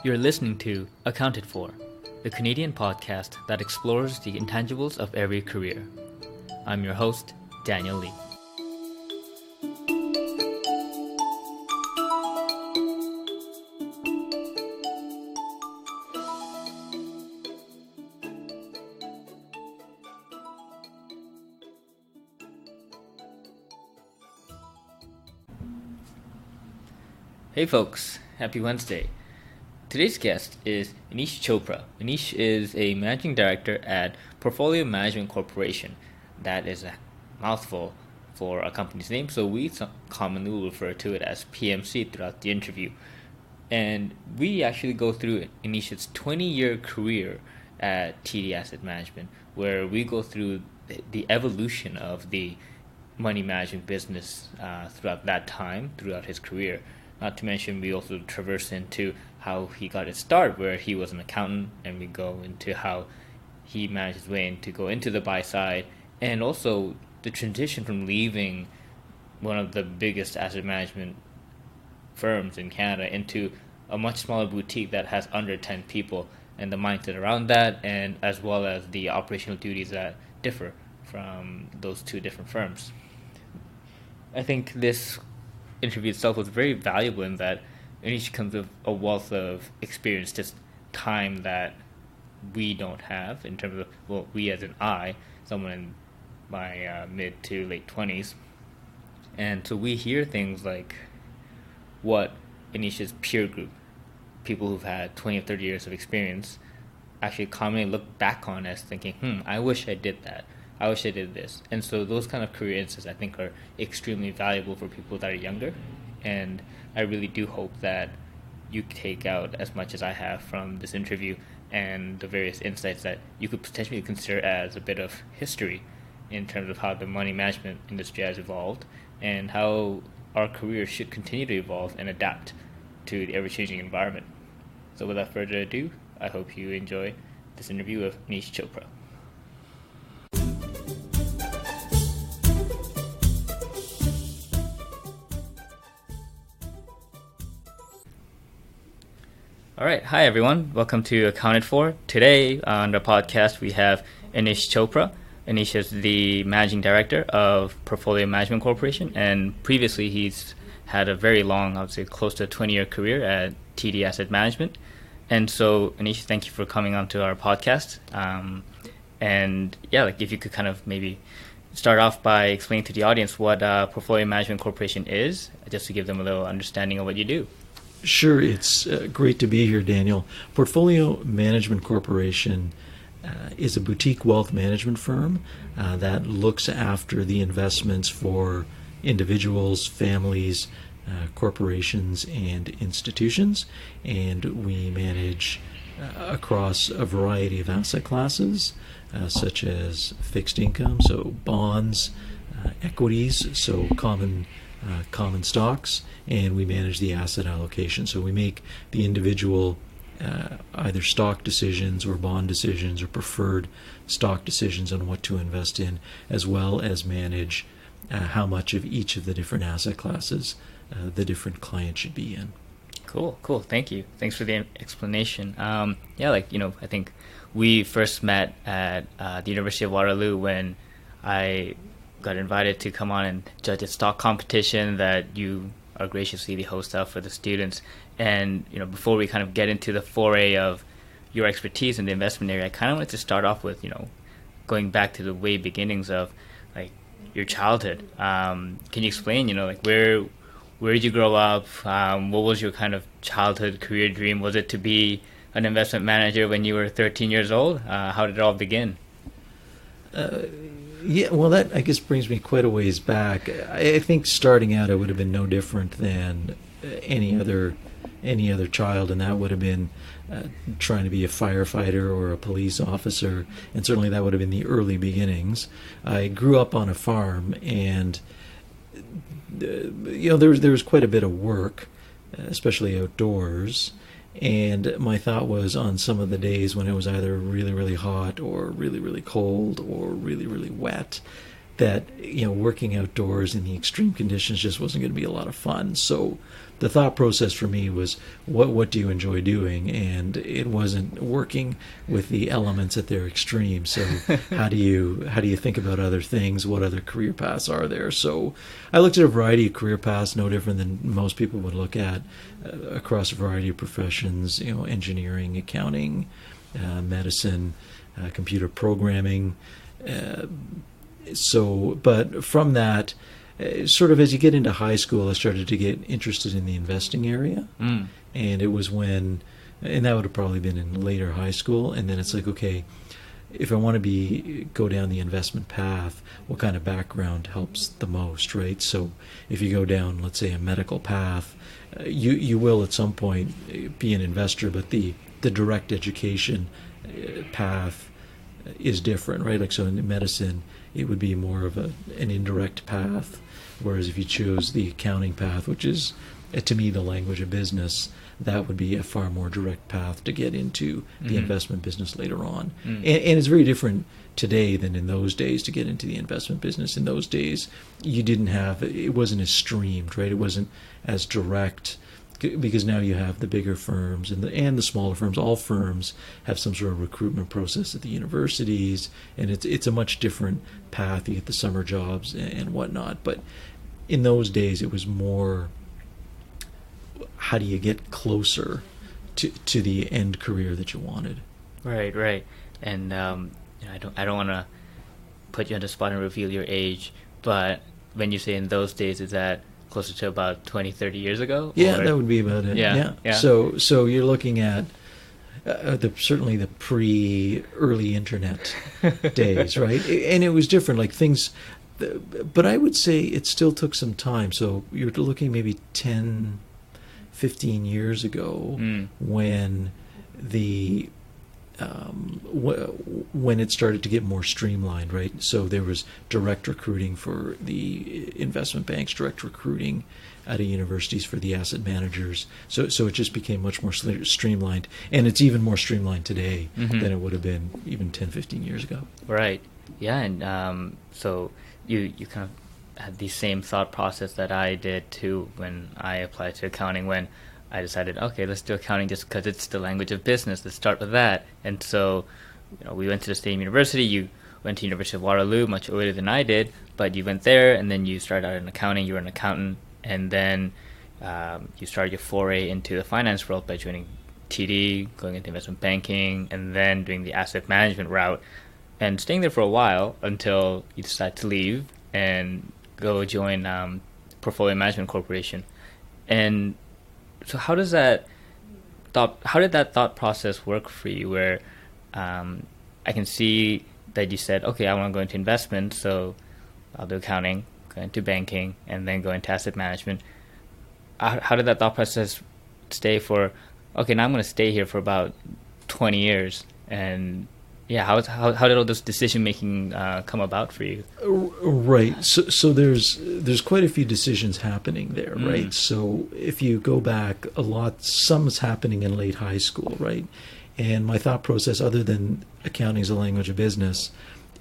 You're listening to Accounted For, the Canadian podcast that explores the intangibles of every career. I'm your host, Daniel Lee. Hey folks, happy Wednesday. Today's guest is Anish Chopra. Anish is a managing director at Portfolio Management Corporation. That is a mouthful for a company's name, so we commonly will refer to it as PMC throughout the interview. And we actually go through Anish's 20-year career at TD Asset Management, where we go through the evolution of the money management business throughout that time, throughout his career. Not to mention, we also traverse into how he got his start, where he was an accountant, and we go into how he managed his way to go into the buy side, and also the transition from leaving one of the biggest asset management firms in Canada into a much smaller boutique that has under 10 people, and the mindset around that, and as well as the operational duties that differ from those two different firms. I think this interview itself was very valuable in that Anish comes with a wealth of experience, just time that we don't have in terms of, well, we as in someone in my mid to late 20s. And so we hear things like what Anish's peer group, people who've had 20 or 30 years of experience, actually commonly look back on as thinking, I wish I did that. I wish I did this. And so those kind of career insights, I think, are extremely valuable for people that are younger. And I really do hope that you take out as much as I have from this interview and the various insights that you could potentially consider as a bit of history in terms of how the money management industry has evolved and how our careers should continue to evolve and adapt to the ever-changing environment. So without further ado, I hope you enjoy this interview with Anish Chopra. All right. Hi, everyone. Welcome to Accounted For. Today on the podcast, we have Anish Chopra. Anish is the managing director of Portfolio Management Corporation, and previously he's had a very long, I would say close to a 20-year career at TD Asset Management. And so, Anish, thank you for coming on to our podcast. If you could kind of maybe start off by explaining to the audience what Portfolio Management Corporation is, just to give them a little understanding of what you do. Sure, it's great to be here, Daniel. Portfolio Management Corporation is a boutique wealth management firm that looks after the investments for individuals, families, corporations, and institutions. And we manage across a variety of asset classes, such as fixed income, so bonds, equities, so common stocks, and we manage the asset allocation. So we make the individual either stock decisions or bond decisions or preferred stock decisions on what to invest in, as well as manage how much of each of the different asset classes the different client should be in. Cool. Thank you. Thanks for the explanation. I think we first met at the University of Waterloo when I got invited to come on and judge a stock competition that you are graciously the host of for the students. And before we kind of get into the foray of your expertise in the investment area, I kind of wanted to start off with going back to the way beginnings of like your childhood. Can you explain where did you grow up? What was your kind of childhood career dream? Was it to be an investment manager when you were 13 years old? How did it all begin? That I guess brings me quite a ways back. I think starting out, I would have been no different than any other child, and that would have been trying to be a firefighter or a police officer, and certainly that would have been the early beginnings. I grew up on a farm, and there was quite a bit of work, especially outdoors. And my thought was, on some of the days when it was either really, really hot or really, really cold or really, really wet, that working outdoors in the extreme conditions just wasn't going to be a lot of fun. So the thought process for me was, what do you enjoy doing? And it wasn't working with the elements at their extreme. So how do you think about other things? What other career paths are there? So I looked at a variety of career paths, no different than most people would look at, across a variety of professions, engineering, accounting, medicine, computer programming. But from that, sort of as you get into high school, I started to get interested in the investing area. And it was and that would have probably been in later high school. And then it's like, okay, if I want to go down the investment path, what kind of background helps the most, right? So if you go down, let's say, a medical path, you will at some point be an investor, but the direct education path is different, right? Like, so in medicine, it would be more of an indirect path, whereas if you chose the accounting path, which is, to me, the language of business, that would be a far more direct path to get into the investment business later on. And it's very different today than in those days to get into the investment business. In those days, it wasn't as streamed, right? It wasn't as direct, because now you have the bigger firms and the smaller firms. All firms have some sort of recruitment process at the universities, and it's a much different path. You get the summer jobs and whatnot. But in those days, it was more, how do you get closer to the end career that you wanted? Right. And I don't want to put you on the spot and reveal your age, but when you say in those days, is that closer to about 20, 30 years ago? Yeah, that would be about it. Yeah. So you're looking at certainly the pre-early internet days, right? And it was different, like things, but I would say it still took some time. So you're looking maybe 10, 15 years ago when when it started to get more streamlined, right? So there was direct recruiting for the investment banks, direct recruiting at universities for the asset managers. So it just became much more streamlined, and it's even more streamlined today than it would have been even 10, 15 years ago. Right. Yeah, and so you kind of had the same thought process that I did too when I applied to accounting, when I decided, okay, let's do accounting just because it's the language of business. Let's start with that. And so, we went to the same university. You went to University of Waterloo much earlier than I did, but you went there, and then you started out in accounting. You were an accountant, and then you started your foray into the finance world by joining TD, going into investment banking, and then doing the asset management route, and staying there for a while until you decided to leave and go join Portfolio Management Corporation. And so how did that thought process work for you, where I can see that you said, okay, I want to go into investment, so I'll do accounting, go into banking, and then go into asset management. How did that thought process stay for, okay, now I'm going to stay here for about 20 years, and yeah, how did all this decision making come about for you? Right. So there's quite a few decisions happening there, right? So if you go back a lot, some is happening in late high school, right? And my thought process, other than accounting as a language of business,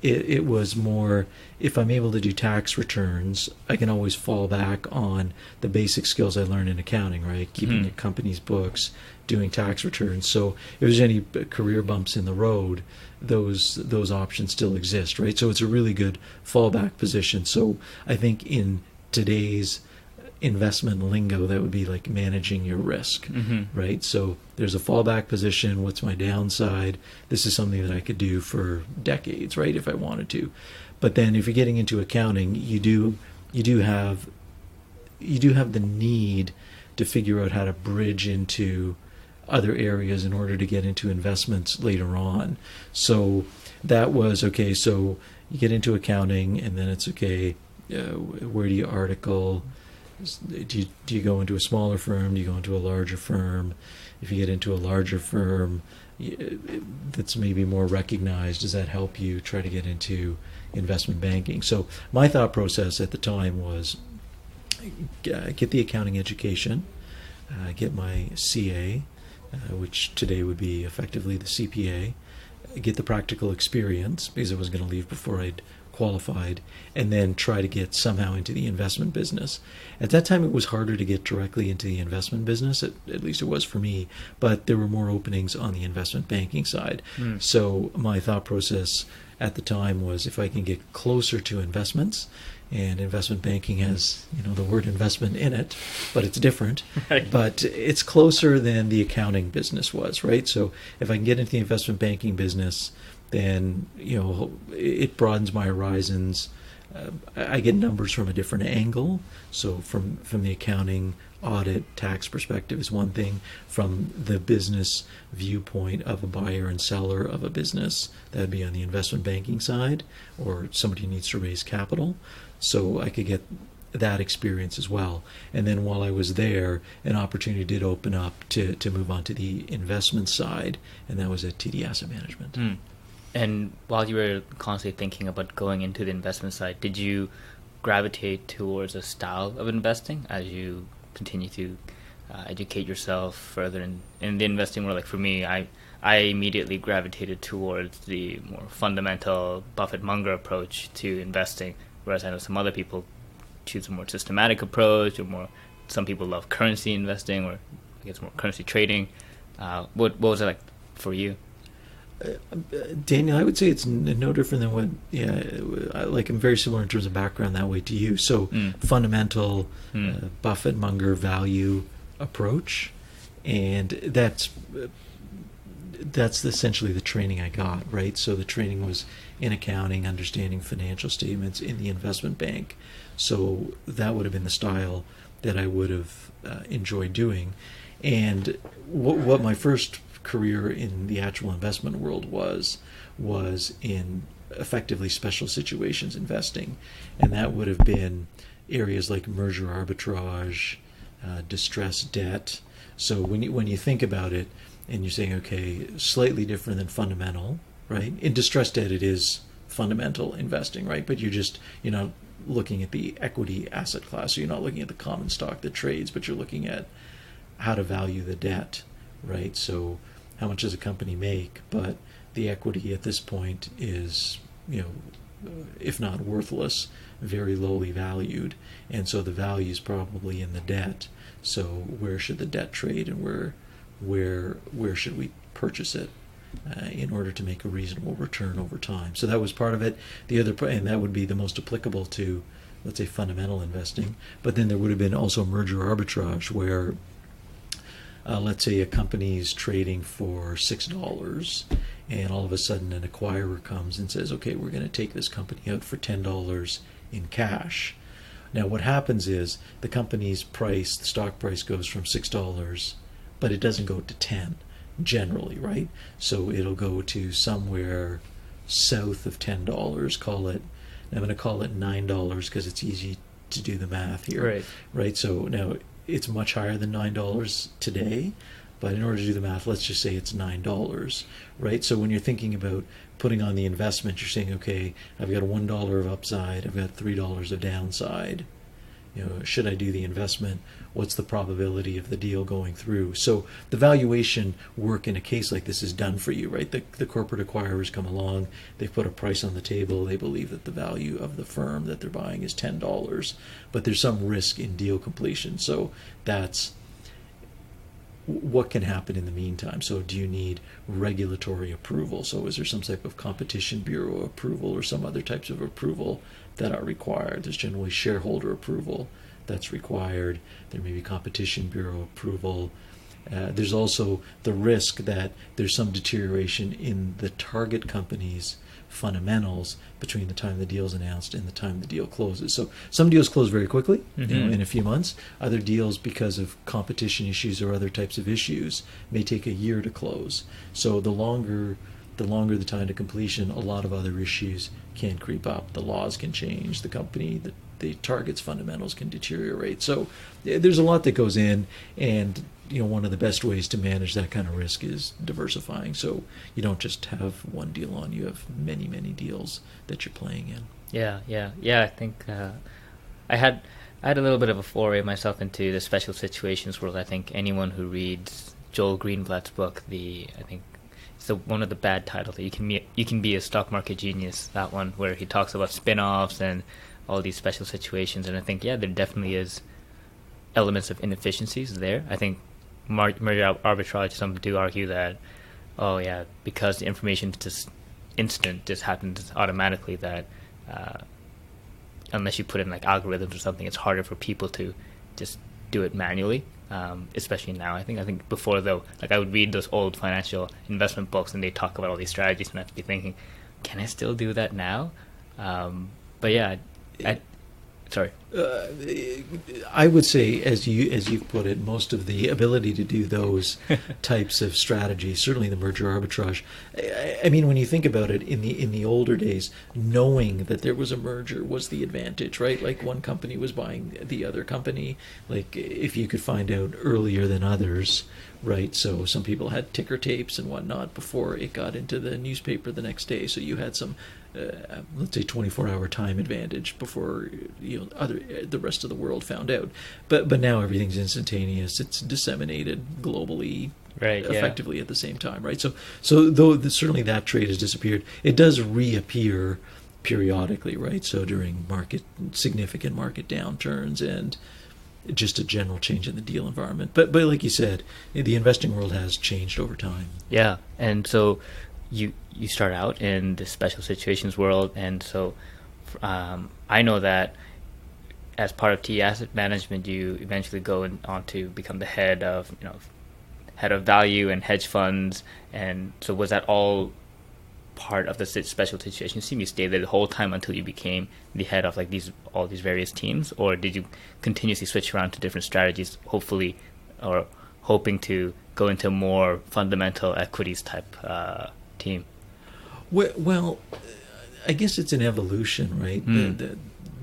it was more, if I'm able to do tax returns, I can always fall back on the basic skills I learned in accounting, right? Keeping a company's books, doing tax returns. So if there's any career bumps in the road, those options still exist, right? So it's a really good fallback position. So I think in today's investment lingo, that would be like managing your risk, right? So there's a fallback position. What's my downside? This is something that I could do for decades, right, if I wanted to. But then if you're getting into accounting, you do have the need to figure out how to bridge into other areas in order to get into investments later on. So that was, okay, so you get into accounting, and then it's, okay, where do you article? Do you go into a smaller firm? Do you go into a larger firm? If you get into a larger firm that's maybe more recognized, does that help you try to get into investment banking? So my thought process at the time was get the accounting education, get my CA, which today would be effectively the CPA, get the practical experience, because I was going to leave before I'd qualified, and then try to get somehow into the investment business. At that time, it was harder to get directly into the investment business, at least it was for me, but there were more openings on the investment banking side. So my thought process at the time was, if I can get closer to investments, and investment banking has, the word investment in it, but it's different. Right. But it's closer than the accounting business was, right? So if I can get into the investment banking business, then it broadens my horizons. I get numbers from a different angle. So from the accounting, audit, tax perspective is one thing. From the business viewpoint of a buyer and seller of a business, that'd be on the investment banking side, or somebody who needs to raise capital. So I could get that experience as well. And then while I was there, an opportunity did open up to move on to the investment side, and that was at TD Asset Management. And while you were constantly thinking about going into the investment side, did you gravitate towards a style of investing as you continue to educate yourself further in the investing world? Like for me, I immediately gravitated towards the more fundamental Buffett-Munger approach to investing, whereas I know some other people choose a more systematic approach, or some people love currency investing, or I guess more currency trading. What was it like for you? Daniel, I would say it's no different than I'm very similar in terms of background that way to you. So fundamental Buffett-Munger value approach, and that's essentially the training I got, right? So the training was in accounting, understanding financial statements in the investment bank. So that would have been the style that I would have enjoyed doing. And what my first career in the actual investment world was in effectively special situations investing, and that would have been areas like merger arbitrage, distressed debt. So when you think about it, and you're saying, okay, slightly different than fundamental, right? In distressed debt, it is fundamental investing, right? But you're not looking at the equity asset class, so you're not looking at the common stock that trades, but you're looking at how to value the debt, right? So how much does a company make? But the equity at this point is, if not worthless, very lowly valued. And so the value is probably in the debt. So where should the debt trade, and where should we purchase it in order to make a reasonable return over time? So that was part of it. The other, and that would be the most applicable to, let's say, fundamental investing. But then there would have been also merger arbitrage, where let's say a company's trading for $6, and all of a sudden an acquirer comes and says, okay, we're going to take this company out for $10 in cash. Now what happens is the company's price, the stock price, goes from $6, but it doesn't go to 10 generally, right? So it'll go to somewhere south of $10. I'm going to call it $9 because it's easy to do the math here. Right. So now it's much higher than $9 today, but in order to do the math, let's just say it's $9, right? So when you're thinking about putting on the investment, you're saying, okay, I've got $1 of upside, I've got $3 of downside. Should I do the investment? What's the probability of the deal going through? So the valuation work in a case like this is done for you, right? The corporate acquirers come along, they've put a price on the table, they believe that the value of the firm that they're buying is $10, but there's some risk in deal completion. So that's what can happen in the meantime. So do you need regulatory approval? So is there some type of competition bureau approval or some other types of approval that are required? There's generally shareholder approval that's required. There may be competition bureau approval. There's also the risk that there's some deterioration in the target company's fundamentals between the time the deal is announced and the time the deal closes. So some deals close very quickly, in a few months. Other deals, because of competition issues or other types of issues, may take a year to close. So the longer the time to completion, a lot of other issues can creep up. The laws can change. The company, the target's fundamentals can deteriorate. So there's a lot that goes in, and one of the best ways to manage that kind of risk is diversifying. So you don't just have one deal on, you have many, many deals that you're playing in. Yeah. I think I had a little bit of a foray myself into the special situations world. I think anyone who reads Joel Greenblatt's book, So one of the bad titles that you can be a stock market genius. That one where he talks about spin-offs and all these special situations. And I think there definitely is elements of inefficiencies there. I think merger arbitrage. Some do argue that because the information is just instant, just happens automatically, that unless you put in like algorithms or something, it's harder for people to just do it manually. Especially now, I think before, though, like I would read those old financial investment books and they talk about all these strategies, and I have to be thinking, can I still do that now? But yeah, sorry. I would say, as you put it, most of the ability to do those types of strategies, certainly the merger arbitrage. I mean, when you think about it, in the older days, knowing that there was a merger was the advantage, right? Like one company was buying the other company. Like if you could find out earlier than others, right? So some people had ticker tapes and whatnot before it got into the newspaper the next day. So you had some, let's say, 24-hour time advantage before the rest of the world found out. But now everything's instantaneous. It's disseminated globally, right? Effectively at the same time, right? So though certainly that trade has disappeared, it does reappear periodically, right? So during significant market downturns and just a general change in the deal environment. But like you said, the investing world has changed over time. Yeah, and so you start out in the special situations world, and so I know that as part of TD Asset Management, you eventually go on to become the head of value and hedge funds. And so was that all part of the special situation? You seem to stay there the whole time until you became the head of like all these various teams, or did you continuously switch around to different strategies, hopefully, or hoping to go into a more fundamental equities type team? Well, I guess it's an evolution, right?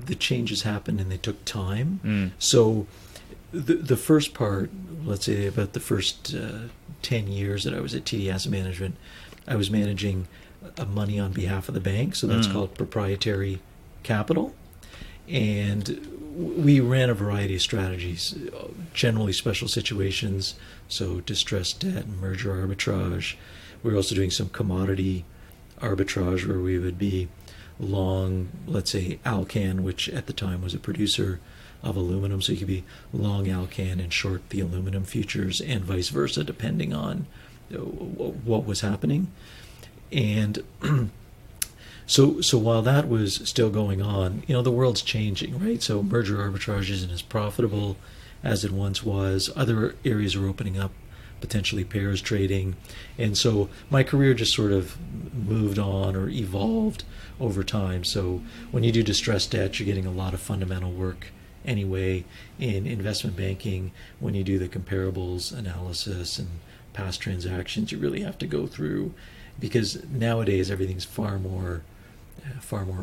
The changes happened and they took time. So the first part, let's say about the first 10 years that I was at TD Asset Management, I was managing money on behalf of the bank. So that's called proprietary capital. And we ran a variety of strategies, generally special situations, so distressed debt and merger arbitrage. We were also doing some commodity arbitrage where we would be long, let's say, Alcan, which at the time was a producer of aluminum. So you could be long Alcan and short the aluminum futures and vice versa, depending on what was happening. And so while that was still going on, the world's changing, right? So merger arbitrage isn't as profitable as it once was. Other areas are opening up, potentially pairs trading. And so my career just sort of moved on or evolved over time. So when you do distressed debt, you're getting a lot of fundamental work anyway. In investment banking, when you do the comparables analysis and past transactions, you really have to go through, because nowadays everything's far more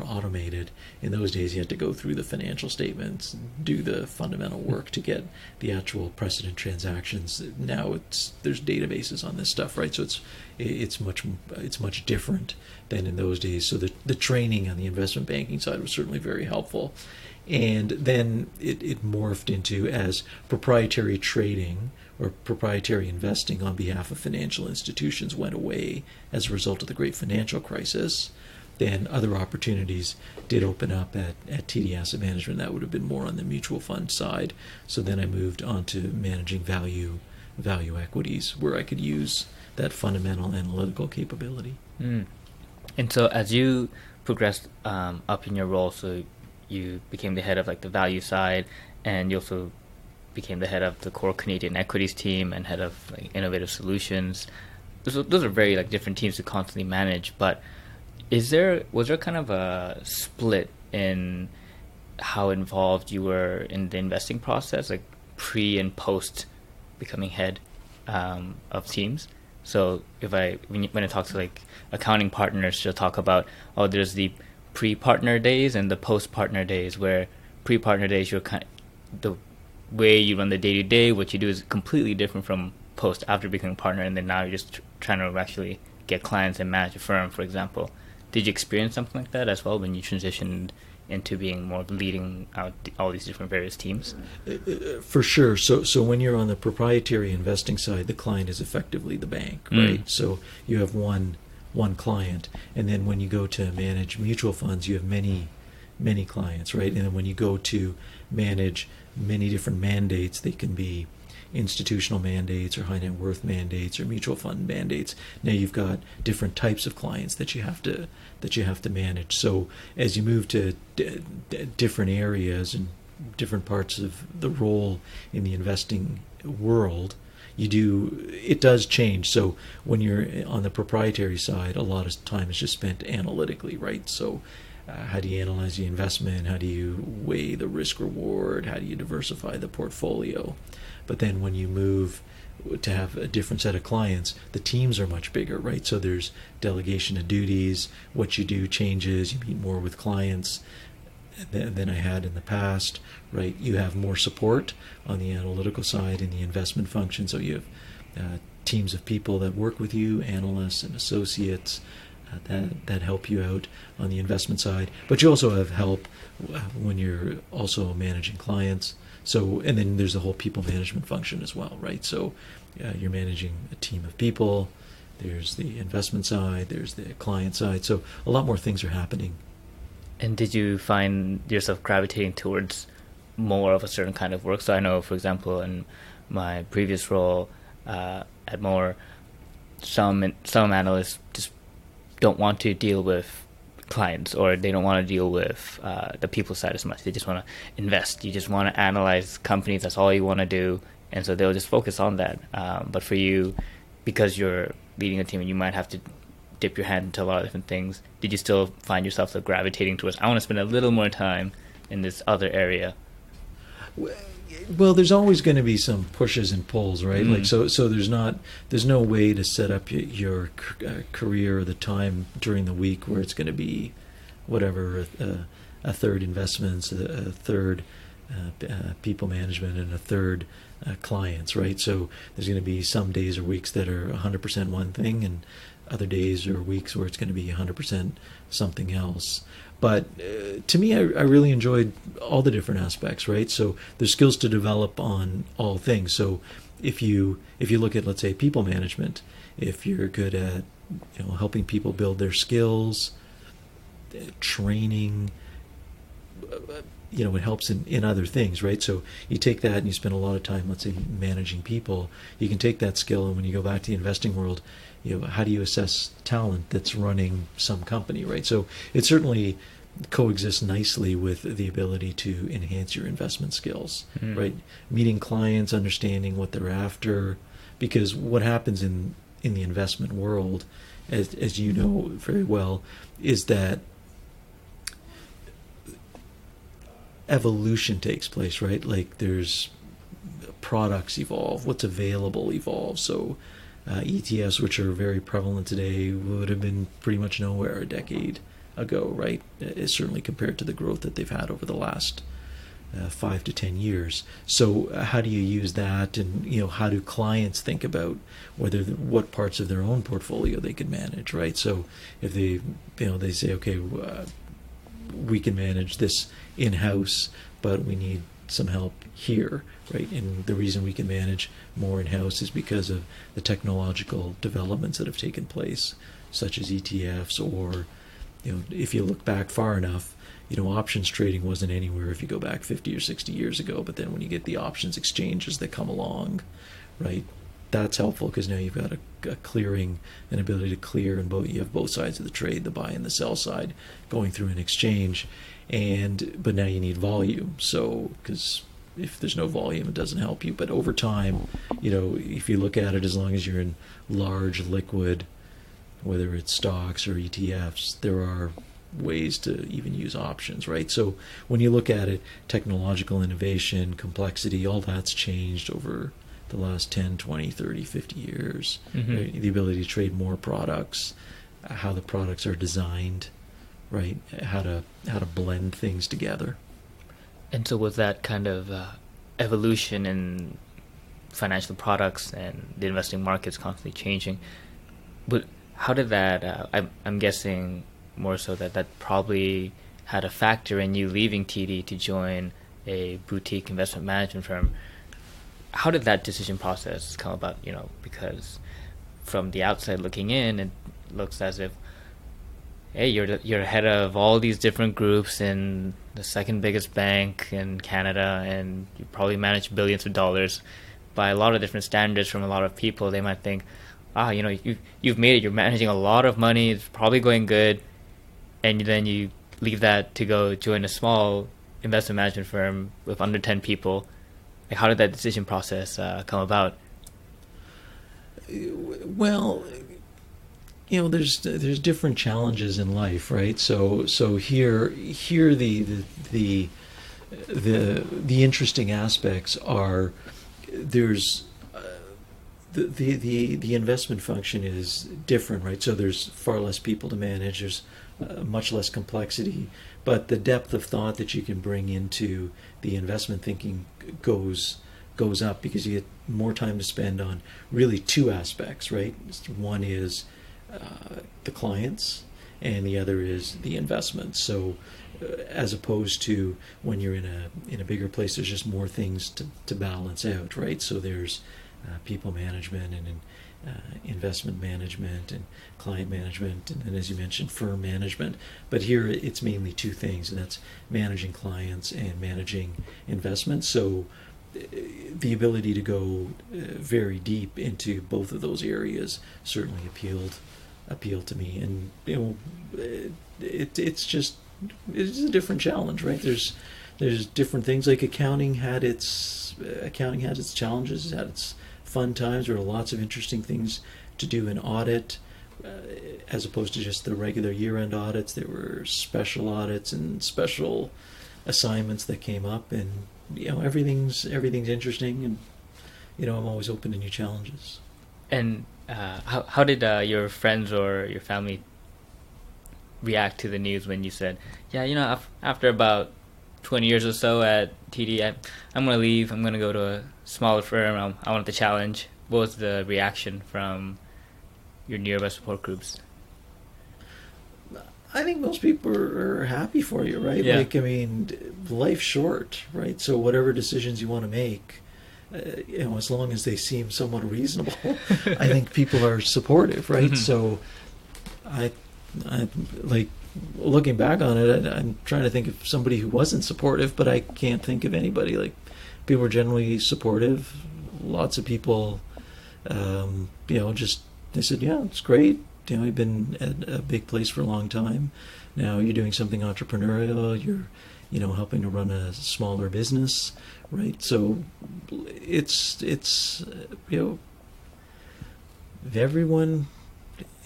automated. In those days, you had to go through the financial statements, do the fundamental work to get the actual precedent transactions. Now there's databases on this stuff, right? So it's much different than in those days. So the training on the investment banking side was certainly very helpful. And then it morphed into, as proprietary trading or proprietary investing on behalf of financial institutions went away as a result of the great financial crisis, then other opportunities did open up at TD Asset Management. That would have been more on the mutual fund side. So then I moved on to managing value equities, where I could use that fundamental analytical capability. And so as you progressed up in your role, so you became the head of like the value side, and you also became the head of the core Canadian equities team and head of like innovative solutions. Those are very like different teams to constantly manage, but was there kind of a split in how involved you were in the investing process, like pre and post becoming head of teams? So when I talk to like accounting partners, she'll talk about, there's the pre-partner days and the post-partner days, where pre-partner days, you're the way you run the day-to-day, what you do is completely different from post, after becoming a partner, and then now you're just trying to actually get clients and manage a firm, for example. Did you experience something like that as well when you transitioned into being more leading out all these different various teams? For sure. So when you're on the proprietary investing side, the client is effectively the bank, right? So you have one client, and then when you go to manage mutual funds, you have many clients, right? And then when you go to manage many different mandates, they can be institutional mandates or high net worth mandates or mutual fund mandates. Now you've got different types of clients that you have to manage. So as you move to different areas and different parts of the role in the investing world, it does change. So when you're on the proprietary side, a lot of time is just spent analytically, right? So how do you analyze the investment? How do you weigh the risk reward? How do you diversify the portfolio? But then when you move to have a different set of clients, the teams are much bigger, right? So there's delegation of duties. What you do changes. You meet more with clients than I had in the past, right? You have more support on the analytical side in the investment function. So you have teams of people that work with you, analysts and associates, that help you out on the investment side. But you also have help when you're also managing clients. So, and then there's the whole people management function as well, right? So you're managing a team of people. There's the investment side. There's the client side. So a lot more things are happening. And did you find yourself gravitating towards more of a certain kind of work? So I know, for example, in my previous role at Moore, some analysts just don't want to deal with clients, or they don't want to deal with the people side as much. They just want to invest. You just want to analyze companies. That's all you want to do. And so they'll just focus on that. But for you, because you're leading a team and you might have to dip your hand into a lot of different things, did you still find yourself gravitating towards, I want to spend a little more time in this other area? Well, there's always going to be some pushes and pulls, right? Like so there's no way to set up your career or the time during the week where it's going to be whatever, a third investments, a third people management, and a third clients, right? So there's going to be some days or weeks that are 100% one thing, and other days or weeks where it's going to be 100% something else. But to me, I really enjoyed all the different aspects, right? So there's skills to develop on all things. So if you look at, let's say, people management, if you're good at helping people build their skills, training, it helps in other things, right? So you take that and you spend a lot of time, let's say, managing people. You can take that skill, and when you go back to the investing world, how do you assess talent that's running some company, right? So it certainly coexists nicely with the ability to enhance your investment skills, right? Meeting clients, understanding what they're after, because what happens in the investment world, as you know very well, is that evolution takes place, right? Like there's products evolve, what's available evolves. So ETFs, which are very prevalent today, would have been pretty much nowhere a decade ago, right? Certainly compared to the growth that they've had over the last 5 to 10 years. So how do you use that, and how do clients think about what parts of their own portfolio they can manage, right? So if they they say, okay, we can manage this in-house, but we need some help here, right? And the reason we can manage more in-house is because of the technological developments that have taken place, such as ETFs, or if you look back far enough, options trading wasn't anywhere if you go back 50 or 60 years ago. But then when you get the options exchanges that come along, right, that's helpful, because now you've got a clearing, an ability to clear, and you have both sides of the trade, the buy and the sell side, going through an exchange. But now you need volume. So because if there's no volume, it doesn't help you. But over time, if you look at it, as long as you're in large liquid, whether it's stocks or ETFs, there are ways to even use options, right? So when you look at it, technological innovation, complexity, all that's changed over the last 10, 20, 30, 50 years. Right? The ability to trade more products, how the products are designed, right? How to blend things together. And so with that kind of evolution in financial products and the investing markets constantly changing, but how did that, I'm guessing more so that probably had a factor in you leaving TD to join a boutique investment management firm. How did that decision process come about? Because from the outside looking in, it looks as if, hey, you're head of all these different groups in the second biggest bank in Canada, and you probably manage billions of dollars. By a lot of different standards from a lot of people, they might think, you've made it. You're managing a lot of money. It's probably going good, and then you leave that to go join a small investment management firm with under 10 people. Like, how did that decision process come about? Well, there's different challenges in life, right? So here the interesting aspects are there's the investment function is different, right? So there's far less people to manage. There's much less complexity, but the depth of thought that you can bring into the investment thinking goes up because you get more time to spend on really two aspects, right? One is the clients, and the other is the investments. So as opposed to when you're in a bigger place, there's just more things to balance out, right? So there's people management and investment management and client management, and then, as you mentioned, firm management. But here it's mainly two things, and that's managing clients and managing investments. So the ability to go very deep into both of those areas certainly appealed to me. And it's a different challenge, right? There's different things. Like accounting had its challenges, it had its fun times. There were lots of interesting things to do in audit, as opposed to just the regular year-end audits. There were special audits and special assignments that came up, and everything's interesting, and I'm always open to new challenges. And how did your friends or your family react to the news when you said, after about 20 years or so at TD, I'm going to leave, I'm going to go to a smaller firm, I want the challenge? What was the reaction from your nearby support groups? I think most people are happy for you, right? Yeah. Life's short, right? So whatever decisions you want to make, as long as they seem somewhat reasonable, I think people are supportive, right? Mm-hmm. So I like looking back on it, I'm trying to think of somebody who wasn't supportive, but I can't think of anybody. Like, people were generally supportive. Lots of people, they said, yeah, it's great. You've been at a big place for a long time. Now you're doing something entrepreneurial. You're, helping to run a smaller business, right? So it's everyone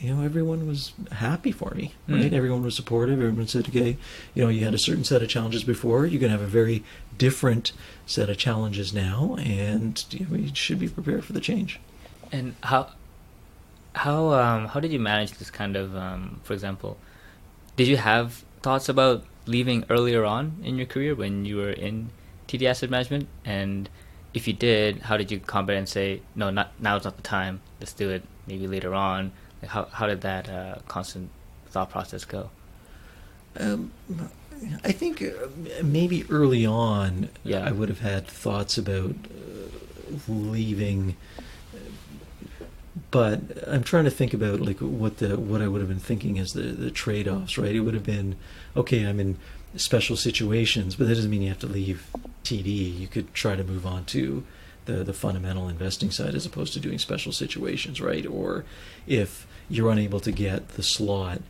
was happy for me, right? Everyone was supportive. Everyone said, okay, you had a certain set of challenges before. You're going to have a very different set of challenges now, and you should be prepared for the change. And how did you manage this kind of, for example, did you have thoughts about leaving earlier on in your career when you were in TD Asset Management? And if you did, how did you combat and say, no, now's not the time, let's do it maybe later on? Like, how did that constant thought process go? I think maybe early on, I would have had thoughts about leaving. But I'm trying to think about like what I would have been thinking as the trade-offs, right? It would have been, okay, I'm in special situations, but that doesn't mean you have to leave TD. You could try to move on to the fundamental investing side as opposed to doing special situations, right? Or if you're unable to get the slot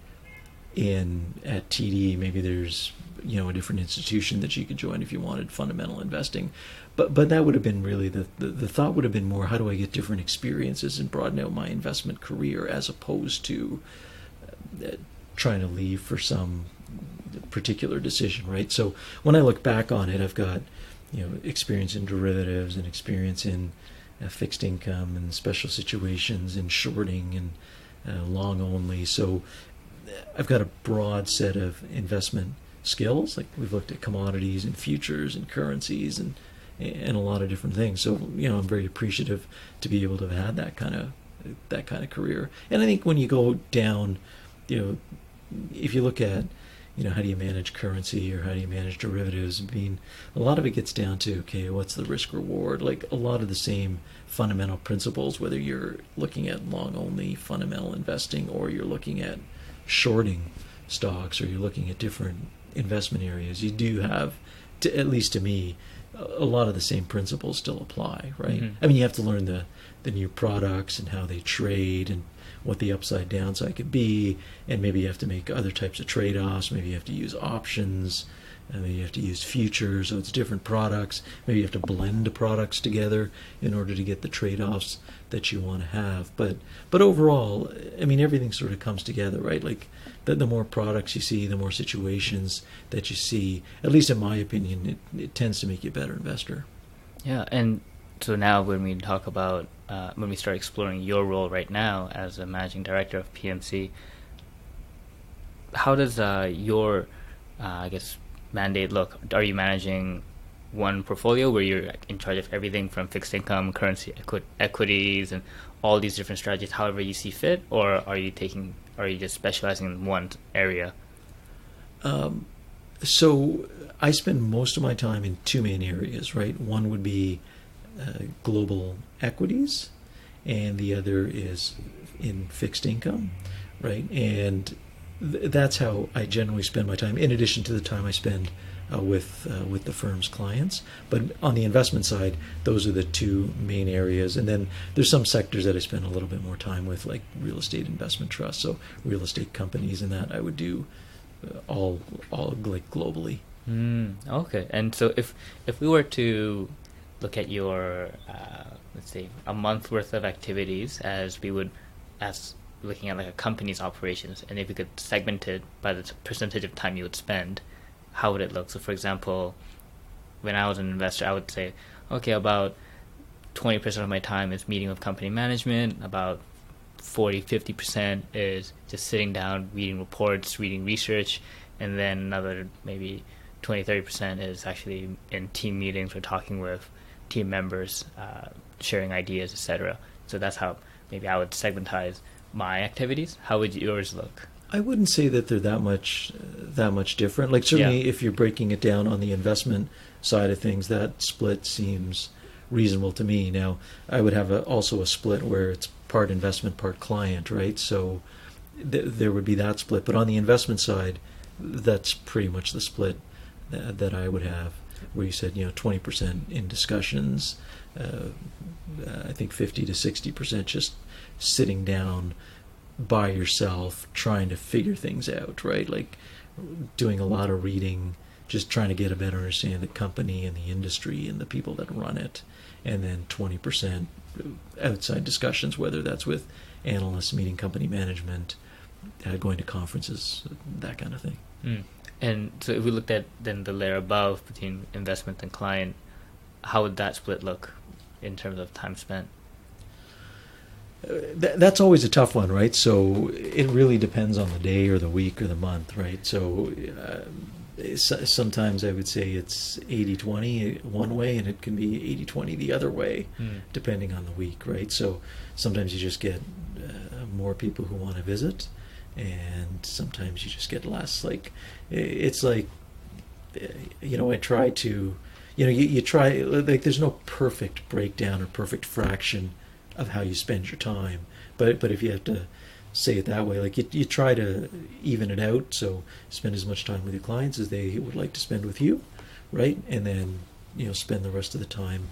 in at TD, maybe there's a different institution that you could join if you wanted fundamental investing. But that would have been really the thought would have been more, how do I get different experiences and broaden out my investment career, as opposed to trying to leave for some particular decision, right? So when I look back on it, I've got experience in derivatives and experience in fixed income and special situations and shorting and long only. So I've got a broad set of investment skills. Like, we've looked at commodities and futures and currencies and a lot of different things. So I'm very appreciative to be able to have had that kind of career. And I think when you go down, if you look at how do you manage currency or how do you manage derivatives? I mean, a lot of it gets down to, okay, what's the risk reward? Like a lot of the same fundamental principles, whether you're looking at long only fundamental investing or you're looking at shorting stocks or you're looking at different investment areas, you do have, at least to me, a lot of the same principles still apply, right? Mm-hmm. I mean, you have to learn the new products and how they trade and what the upside downside could be, and maybe you have to make other types of trade-offs. Maybe you have to use options, and maybe you have to use futures, so it's different products. Maybe you have to blend products together in order to get the trade-offs that you want to have. But overall, I mean, everything sort of comes together, right? Like the more products you see, the more situations that you see, at least in my opinion, it tends to make you a better investor. Yeah, and so now when we talk about, when we start exploring your role right now as a managing director of PMC, how does your, I guess, mandate look? Are you managing one portfolio where you're in charge of everything from fixed income, currency, equities, and all these different strategies, however you see fit, or are you just specializing in one area? So I spend most of my time in two main areas, right? One would be global equities, and the other is in fixed income, right? And that's how I generally spend my time, in addition to the time I spend with the firm's clients. But on the investment side, those are the two main areas. And then there's some sectors that I spend a little bit more time with, like real estate investment trusts, so real estate companies, and that I would do all like globally. Okay. And so if we were to look at your let's say a month worth of activities as looking at like a company's operations, and if you could segment it by the percentage of time you would spend, how would it look? So for example, when I was an investor, I would say, okay, about 20% of my time is meeting with company management, about 40-50% is just sitting down, reading reports, reading research, and then another maybe 20-30% is actually in team meetings or talking with team members, sharing ideas, etc. So that's how maybe I would segmentize my activities. How would yours look? I wouldn't say that they're that much different. Like certainly, if you're breaking it down on the investment side of things, that split seems reasonable to me. Now, I would have also a split where it's part investment, part client, right? So there would be that split. But on the investment side, that's pretty much the split that I would have, where you said 20% in discussions, I think 50-60% just sitting down by yourself trying to figure things out, right? Like doing a lot of reading, just trying to get a better understanding of the company and the industry and the people that run it. And then 20% outside discussions, whether that's with analysts, meeting company management, going to conferences, that kind of thing. And so if we looked at then the layer above between investment and client, how would that split look in terms of time spent? That's always a tough one, right? So it really depends on the day or the week or the month, right? So sometimes I would say it's 80-20 one way, and it can be 80-20 the other way, depending on the week, right? So sometimes you just get more people who want to visit, and sometimes you just get less. Like it's like, I try to, you try, like there's no perfect breakdown or perfect fraction of how you spend your time, but if you have to say it that way, like you try to even it out, so spend as much time with your clients as they would like to spend with you, right? And then spend the rest of the time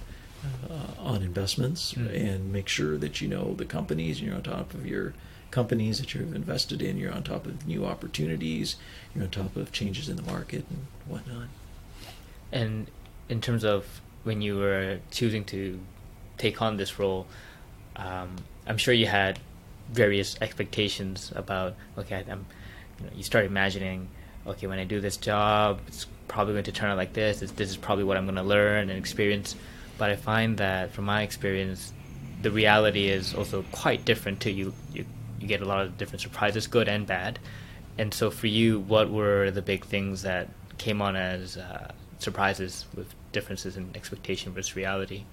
on investments, and make sure that the companies, you're on top of your companies that you've invested in, you're on top of new opportunities, you're on top of changes in the market and whatnot. And in terms of when you were choosing to take on this role, I'm sure you had various expectations about, okay, you start imagining, okay, when I do this job, it's probably going to turn out like this. This is probably what I'm going to learn and experience. But I find that from my experience, the reality is also quite different too. You get a lot of different surprises, good and bad. And so for you, what were the big things that came on as surprises with differences in expectation versus reality?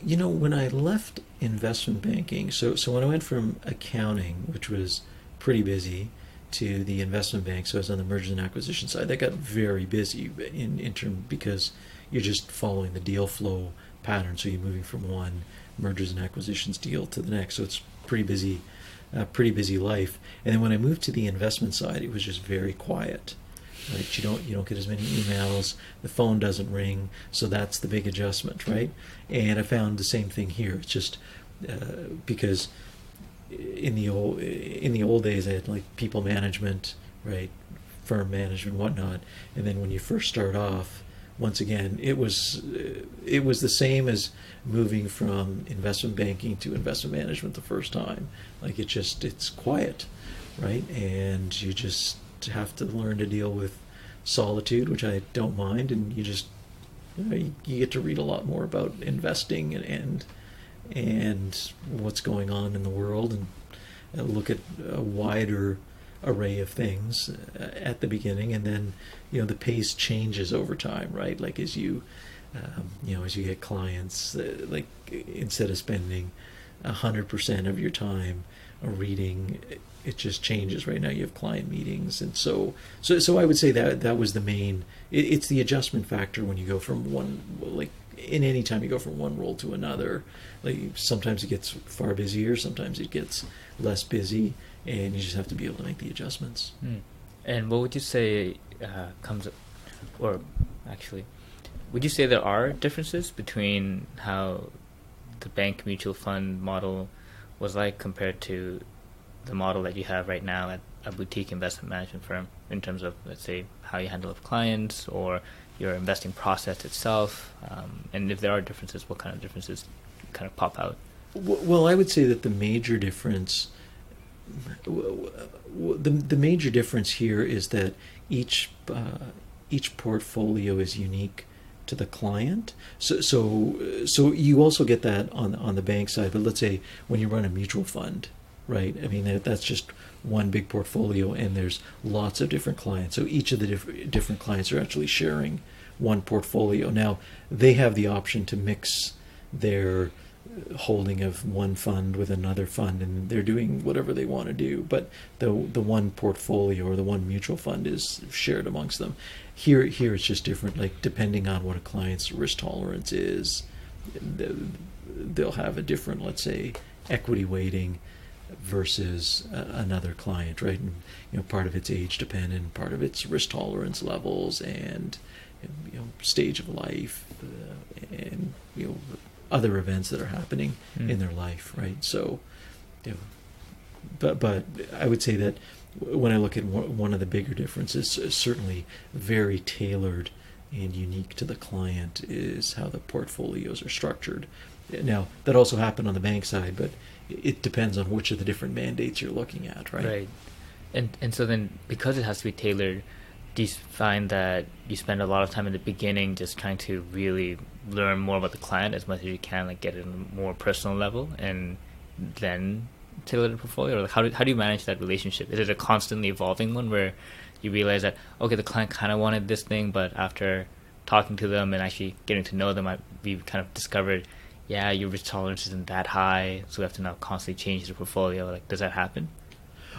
When I left investment banking, so when I went from accounting, which was pretty busy, to the investment bank, so I was on the mergers and acquisition side. That got very busy in term because you're just following the deal flow pattern. So you're moving from one mergers and acquisitions deal to the next. So it's pretty busy life. And then when I moved to the investment side, it was just very quiet. Right? You don't get as many emails. The phone doesn't ring. So that's the big adjustment, right? And I found the same thing here. It's just because in the old days I had like people management, right, firm management, whatnot, and then when you first start off, once again, it was the same as moving from investment banking to investment management the first time. Like it's quiet, right, and you just have to learn to deal with solitude, which I don't mind, and you just you get to read a lot more about investing and what's going on in the world, and look at a wider array of things at the beginning, and then the pace changes over time, right? Like as you get clients, like instead of spending 100% of your time reading, it just changes. Right now you have client meetings, and so I would say that was the main. It's the adjustment factor when you go from one, like in any time you go from one role to another. Like sometimes it gets far busier, sometimes it gets less busy, and you just have to be able to make the adjustments. And what would you say or actually, would you say there are differences between how the bank mutual fund model was like compared to the model that you have right now at a boutique investment management firm, in terms of, let's say, how you handle with clients or your investing process itself? And if there are differences, what kind of differences kind of pop out? Well, I would say that the major difference here is that each portfolio is unique to the client. So you also get that on the bank side. But let's say when you run a mutual fund, right? I mean, that's just one big portfolio, and there's lots of different clients. So each of the different clients are actually sharing one portfolio. Now, they have the option to mix their holding of one fund with another fund, and they're doing whatever they want to do. But the one portfolio or the one mutual fund is shared amongst them. Here it's just different. Like depending on what a client's risk tolerance is, they'll have a different, let's say, equity weighting versus another client, right? And part of it's age dependent, part of it's risk tolerance levels, and stage of life, and other events that are happening in their life, right? So, but I would say that when I look at one of the bigger differences, certainly very tailored and unique to the client, is how the portfolios are structured. Now, that also happened on the bank side, but it depends on which of the different mandates you're looking at, right? Right. And so then, because it has to be tailored, do you find that you spend a lot of time in the beginning just trying to really learn more about the client as much as you can, like get it on a more personal level, and then tailor the portfolio? Or like how do you manage that relationship? Is it a constantly evolving one where you realize that, okay, the client kind of wanted this thing, but after talking to them and actually getting to know them, we've kind of discovered, yeah, your risk tolerance isn't that high, so we have to now constantly change the portfolio? Like, does that happen?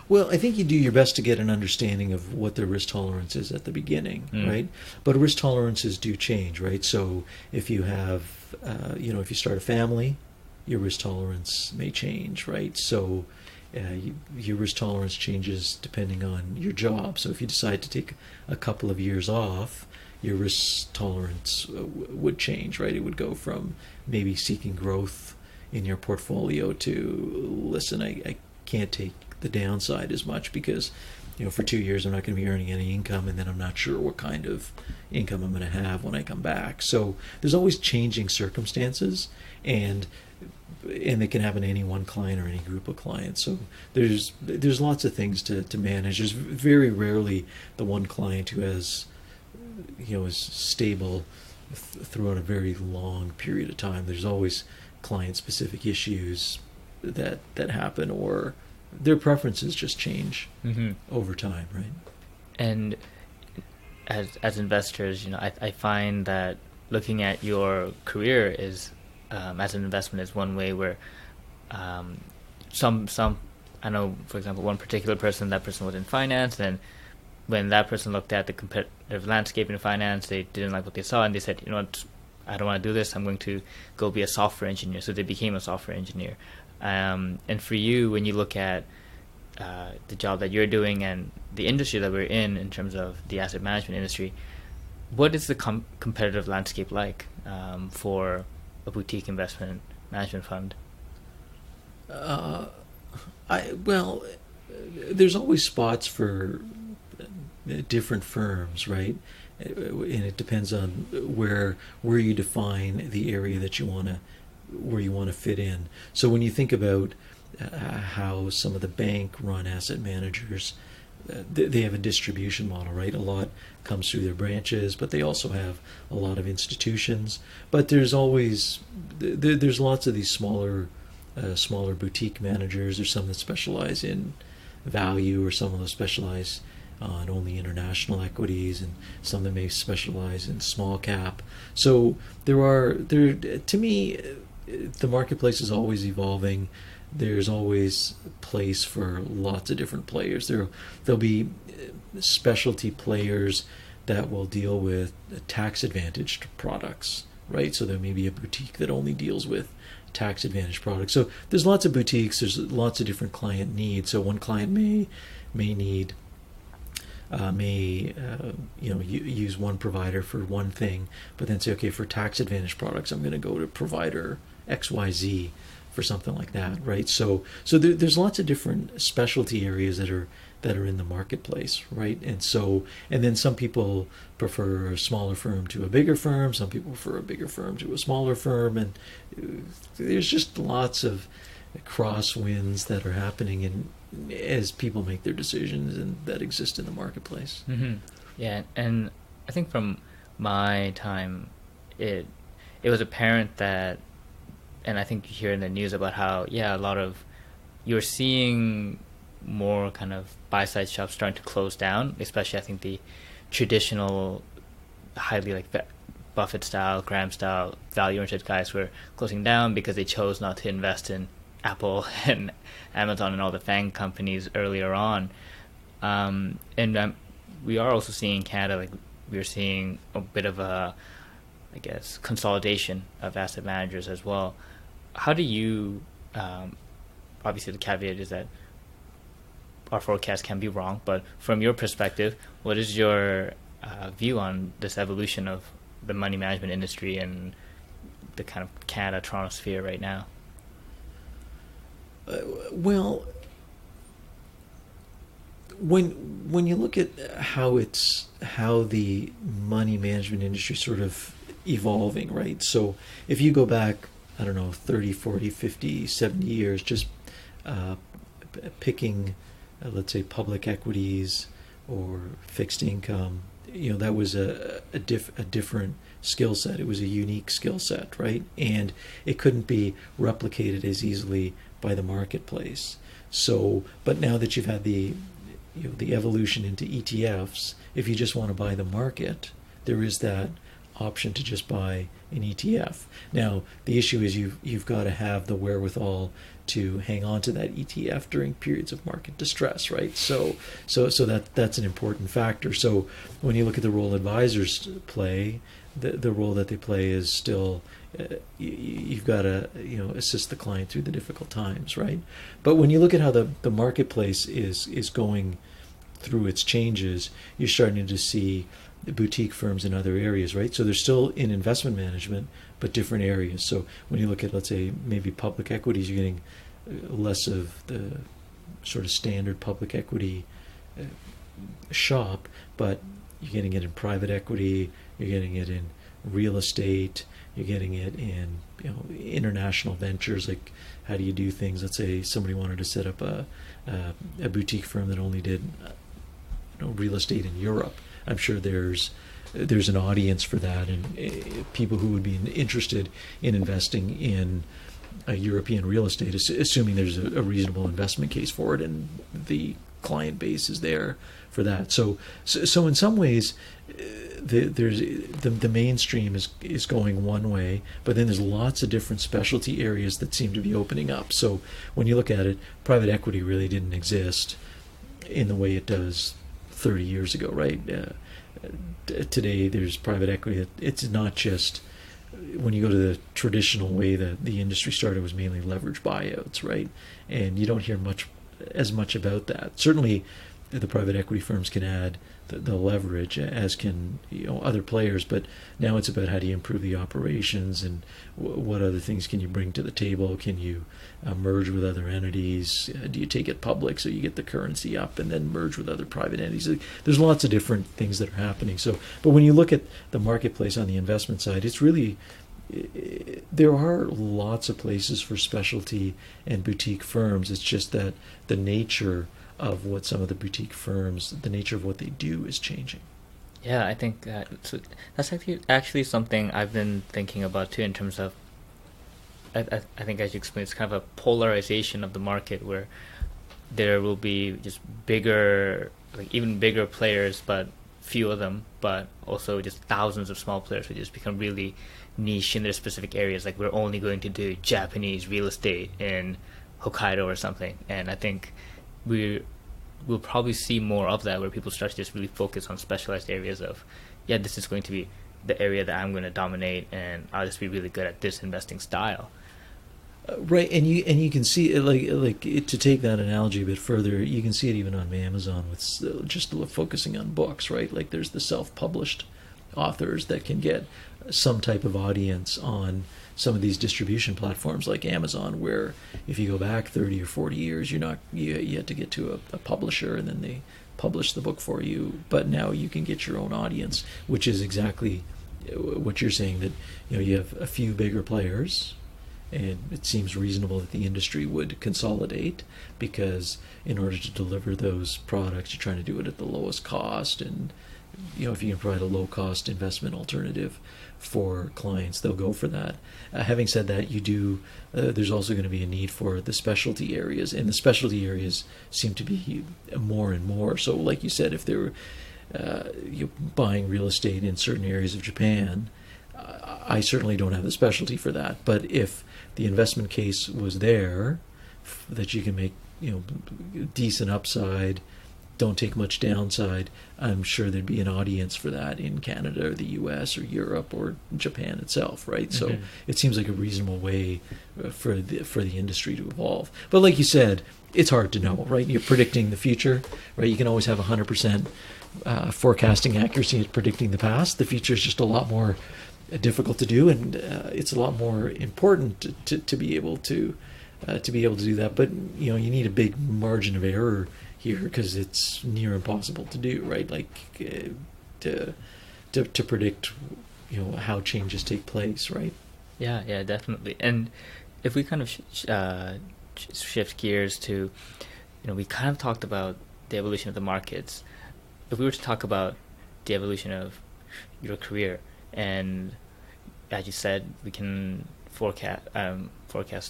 Well, I think you do your best to get an understanding of what their risk tolerance is at the beginning, right? But risk tolerances do change, right? So if you have, if you start a family, your risk tolerance may change, right? So your risk tolerance changes depending on your job. So if you decide to take a couple of years off, your risk tolerance would change, right? It would go from maybe seeking growth in your portfolio to, listen, I can't take the downside as much because for 2 years I'm not going to be earning any income, and then I'm not sure what kind of income I'm going to have when I come back. So there's always changing circumstances, and they can happen to any one client or any group of clients. So there's lots of things to manage. There's very rarely the one client who has is stable throughout a very long period of time. There's always client specific issues that happen, or their preferences just change over time, right? And as investors, I find that looking at your career is as an investment is one way where some I know, for example, one particular person, that person was in finance, and when that person looked at the competitive landscape in finance, they didn't like what they saw, and they said, you know what, I don't want to do this. I'm going to go be a software engineer. So they became a software engineer. And for you, when you look at the job that you're doing and the industry that we're in terms of the asset management industry, what is the competitive landscape like for a boutique investment management fund? Well, there's always spots for different firms, right? And it depends on where you define the area that where you want to fit in. So when you think about how some of the bank-run asset managers, they have a distribution model, right? A lot comes through their branches, but they also have a lot of institutions. But there's lots of these smaller boutique managers. There's some that specialize in value, or some that specialize on only international equities, and some that may specialize in small cap. So to me, the marketplace is always evolving. There's always a place for lots of different players. There'll be specialty players that will deal with tax advantaged products, right? So there may be a boutique that only deals with tax advantaged products. So there's lots of boutiques. There's lots of different client needs. So one client may need use one provider for one thing, but then say, okay, for tax advantage products, I'm going to go to provider XYZ for something like that, right? So there's lots of different specialty areas that are in the marketplace, right? And then some people prefer a smaller firm to a bigger firm. Some people prefer a bigger firm to a smaller firm, and there's just lots of crosswinds that are happening as people make their decisions and that exist in the marketplace. Mm-hmm. Yeah, and I think from my time, it was apparent that, and I think you hear in the news about how, a lot of, you're seeing more kind of buy-side shops starting to close down, especially I think the traditional, highly like Buffett-style, Graham-style, value-oriented guys were closing down because they chose not to invest in Apple and Amazon and all the FANG companies earlier on. We are also seeing in Canada, like we're seeing a bit of a, I guess, consolidation of asset managers as well. How do you, obviously the caveat is that our forecast can be wrong, but from your perspective, what is your view on this evolution of the money management industry and the kind of Canada Toronto sphere right now? Well, when you look at how the money management industry sort of evolving, right? So if you go back, I don't know, 30, 40, 50, 70 years, just picking, let's say, public equities or fixed income, that was a different skill set. It was a unique skill set, right? And it couldn't be replicated as easily by the marketplace. So, but now that you've had the evolution into ETFs, if you just want to buy the market, there is that option to just buy an ETF. Now, the issue is you've got to have the wherewithal to hang on to that ETF during periods of market distress, right? So that's an important factor. So when you look at the role advisors play, the role that they play is still you've got to assist the client through the difficult times, right? But when you look at how the marketplace is going through its changes, you're starting to see boutique firms in other areas, right? So they're still in investment management, but different areas. So when you look at, let's say, maybe public equities, you're getting less of the sort of standard public equity shop, but you're getting it in private equity, you're getting it in real estate, you're getting it in international ventures. Like, how do you do things? Let's say somebody wanted to set up a boutique firm that only did real estate in Europe. I'm sure there's an audience for that, and people who would be interested in investing in European real estate, assuming there's a reasonable investment case for it, and the client base is there for that. So in some ways, there's the mainstream is going one way, but then there's lots of different specialty areas that seem to be opening up. So when you look at it, private equity really didn't exist in the way it does 30 years ago, right? Today there's private equity. It's not just, when you go to the traditional way that the industry started, was mainly leverage buyouts, right? And you don't hear as much about that. Certainly the private equity firms can add the leverage, as can other players, but now it's about how do you improve the operations, and what other things can you bring to the table? Can you merge with other entities? Do you take it public so you get the currency up and then merge with other private entities? There's lots of different things that are happening. So, but when you look at the marketplace on the investment side, it's really, there are lots of places for specialty and boutique firms. It's just that the nature of what some of the boutique firms, the nature of what they do, is changing. Yeah, I think that's actually something I've been thinking about too, in terms of, I think, as you explained, it's kind of a polarization of the market, where there will be just bigger, like even bigger players, but few of them, but also just thousands of small players who just become really niche in their specific areas. Like, we're only going to do Japanese real estate in Hokkaido or something. And I think we'll probably see more of that, where people start to just really focus on specialized areas of, yeah, this is going to be the area that I'm going to dominate, and I'll just be really good at this investing style. Right, and you can see it, to take that analogy a bit further, you can see it even on Amazon with just focusing on books, right? Like, there's the self-published authors that can get some type of audience on some of these distribution platforms like Amazon, where if you go back 30 or 40 years, you had to get to a publisher, and then they publish the book for you. But now you can get your own audience, which is exactly what you're saying, that you have a few bigger players, and it seems reasonable that the industry would consolidate, because in order to deliver those products, you're trying to do it at the lowest cost. And if you can provide a low-cost investment alternative for clients, they'll go for that. Having said that, there's also going to be a need for the specialty areas, and the specialty areas seem to be more and more. So, like you said, if they're buying real estate in certain areas of Japan, I certainly don't have the specialty for that. But if the investment case was there, that you can make decent upside, don't take much downside, I'm sure there'd be an audience for that in Canada or the US or Europe or Japan itself, right? Mm-hmm. So it seems like a reasonable way for the industry to evolve. But like you said, it's hard to know, right? You're predicting the future, right? You can always have 100% forecasting accuracy at predicting the past. The future is just a lot more difficult to do, and it's a lot more important to be able to do that. But you need a big margin of error here, because it's near impossible to do, right? Like to predict how changes take place, right? Yeah, definitely. And if we kind of shift gears to, we kind of talked about the evolution of the markets. If we were to talk about the evolution of your career, and as you said, we can forecast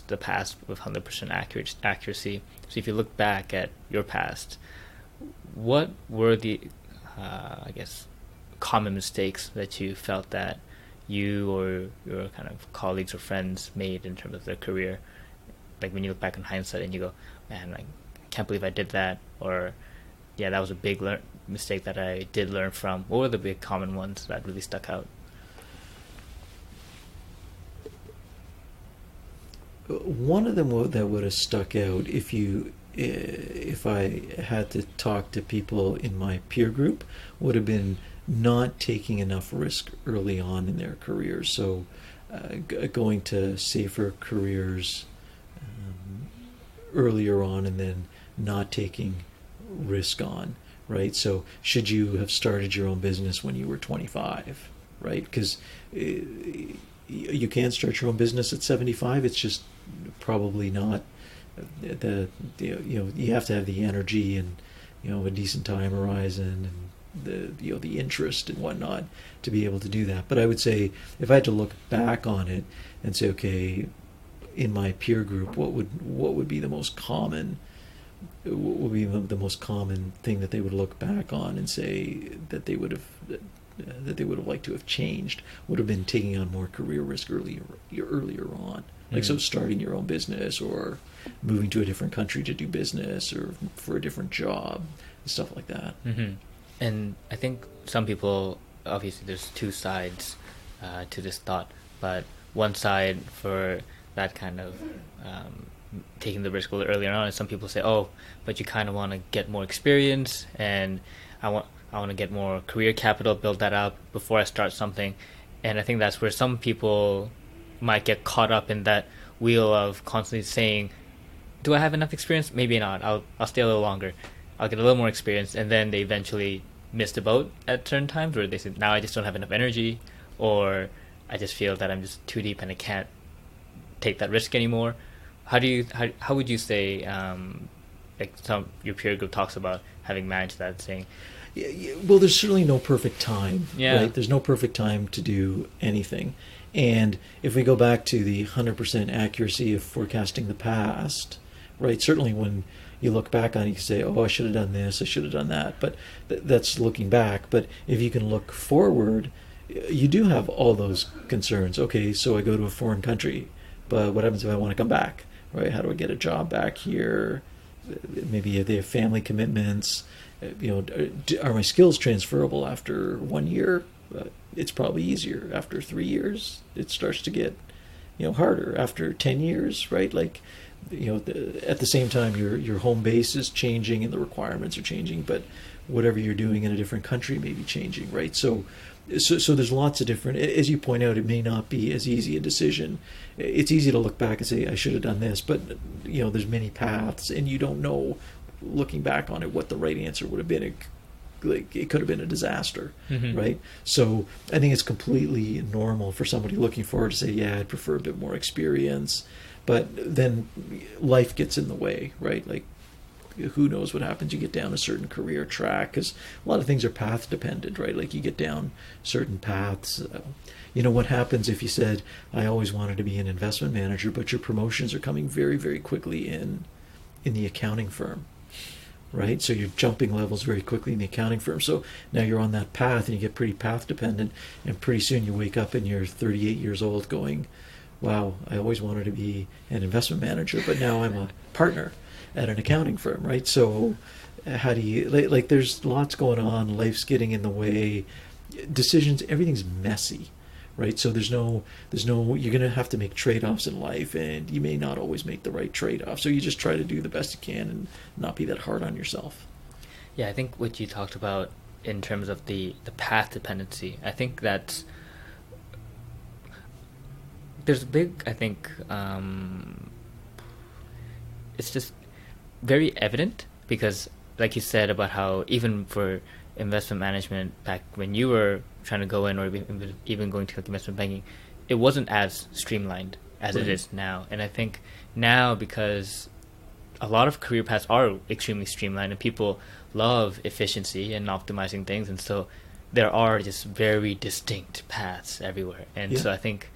the past with 100% accuracy. So if you look back at your past, what were the, common mistakes that you felt that you or your kind of colleagues or friends made in terms of their career? Like, when you look back in hindsight and you go, man, I can't believe I did that, or yeah, that was a big mistake that I did learn from. What were the big common ones that really stuck out? One of them that would have stuck out, if I had to talk to people in my peer group, would have been not taking enough risk early on in their careers. So going to safer careers earlier on, and then not taking risk on, right? So should you have started your own business when you were 25, right? Because you can start your own business at 75. It's just probably not you have to have the energy and a decent time horizon and the interest and whatnot to be able to do that. But I would say, if I had to look back on it and say, okay, in my peer group, what would be the most common what would be the most common thing that they would look back on and say that they would have liked to have changed would have been taking on more career risk earlier on. Like, so starting your own business or moving to a different country to do business or for a different job, stuff like that. Mm-hmm. And I think some people, obviously there's two sides to this thought, but one side for that kind of taking the risk a little earlier on is some people say, oh, but you kind of want to get more experience, and I want to get more career capital, build that up before I start something. And I think that's where some people might get caught up in that wheel of constantly saying, do I have enough experience? Maybe not. I'll stay a little longer. I'll get a little more experience. And then they eventually miss the boat at certain times where they say, now I just don't have enough energy, or I just feel that I'm just too deep and I can't take that risk anymore. How would you say, like your peer group talks about having managed that, saying, well, there's certainly no perfect time, yeah. right? There's no perfect time to do anything. And if we go back to the 100% accuracy of forecasting the past, right, certainly when you look back on it, you can say, oh, I should have done this, I should have done that. But that's looking back. But if you can look forward, you do have all those concerns. Okay, so I go to a foreign country, but what happens if I want to come back, right? How do I get a job back here? Maybe they have family commitments. Are my skills transferable after 1 year? It's probably easier. After 3 years, it starts to get, harder. After 10 years, right? Like, at the same time, your home base is changing and the requirements are changing, but whatever you're doing in a different country may be changing, right? So there's lots of different, as you point out, it may not be as easy a decision. It's easy to look back and say, I should have done this, but, there's many paths and you don't know, looking back on it, what the right answer would have been. It could have been a disaster, mm-hmm. right? So I think it's completely normal for somebody looking forward to say, yeah, I'd prefer a bit more experience, but then life gets in the way, right? Like, who knows what happens? You get down a certain career track, because a lot of things are path dependent, right? Like, you get down certain paths. What happens if you said, I always wanted to be an investment manager, but your promotions are coming very, very quickly in the accounting firm, right? So you're jumping levels very quickly in the accounting firm. So now you're on that path and you get pretty path dependent, and pretty soon you wake up and you're 38 years old going, wow, I always wanted to be an investment manager, but now I'm a partner at an accounting firm, right? So how do you, like there's lots going on, life's getting in the way, decisions, everything's messy, right? So there's no, you're going to have to make trade-offs in life, and you may not always make the right trade-off. So you just try to do the best you can and not be that hard on yourself. Yeah, I think what you talked about in terms of the path dependency, I think that's, there's a big, I think, it's just very evident, because like you said about how even for investment management back when you were trying to go in, or even going to like investment banking, it wasn't as streamlined as it is now. And I think now, because a lot of career paths are extremely streamlined and people love efficiency and optimizing things, and so there are just very distinct paths everywhere. And so I think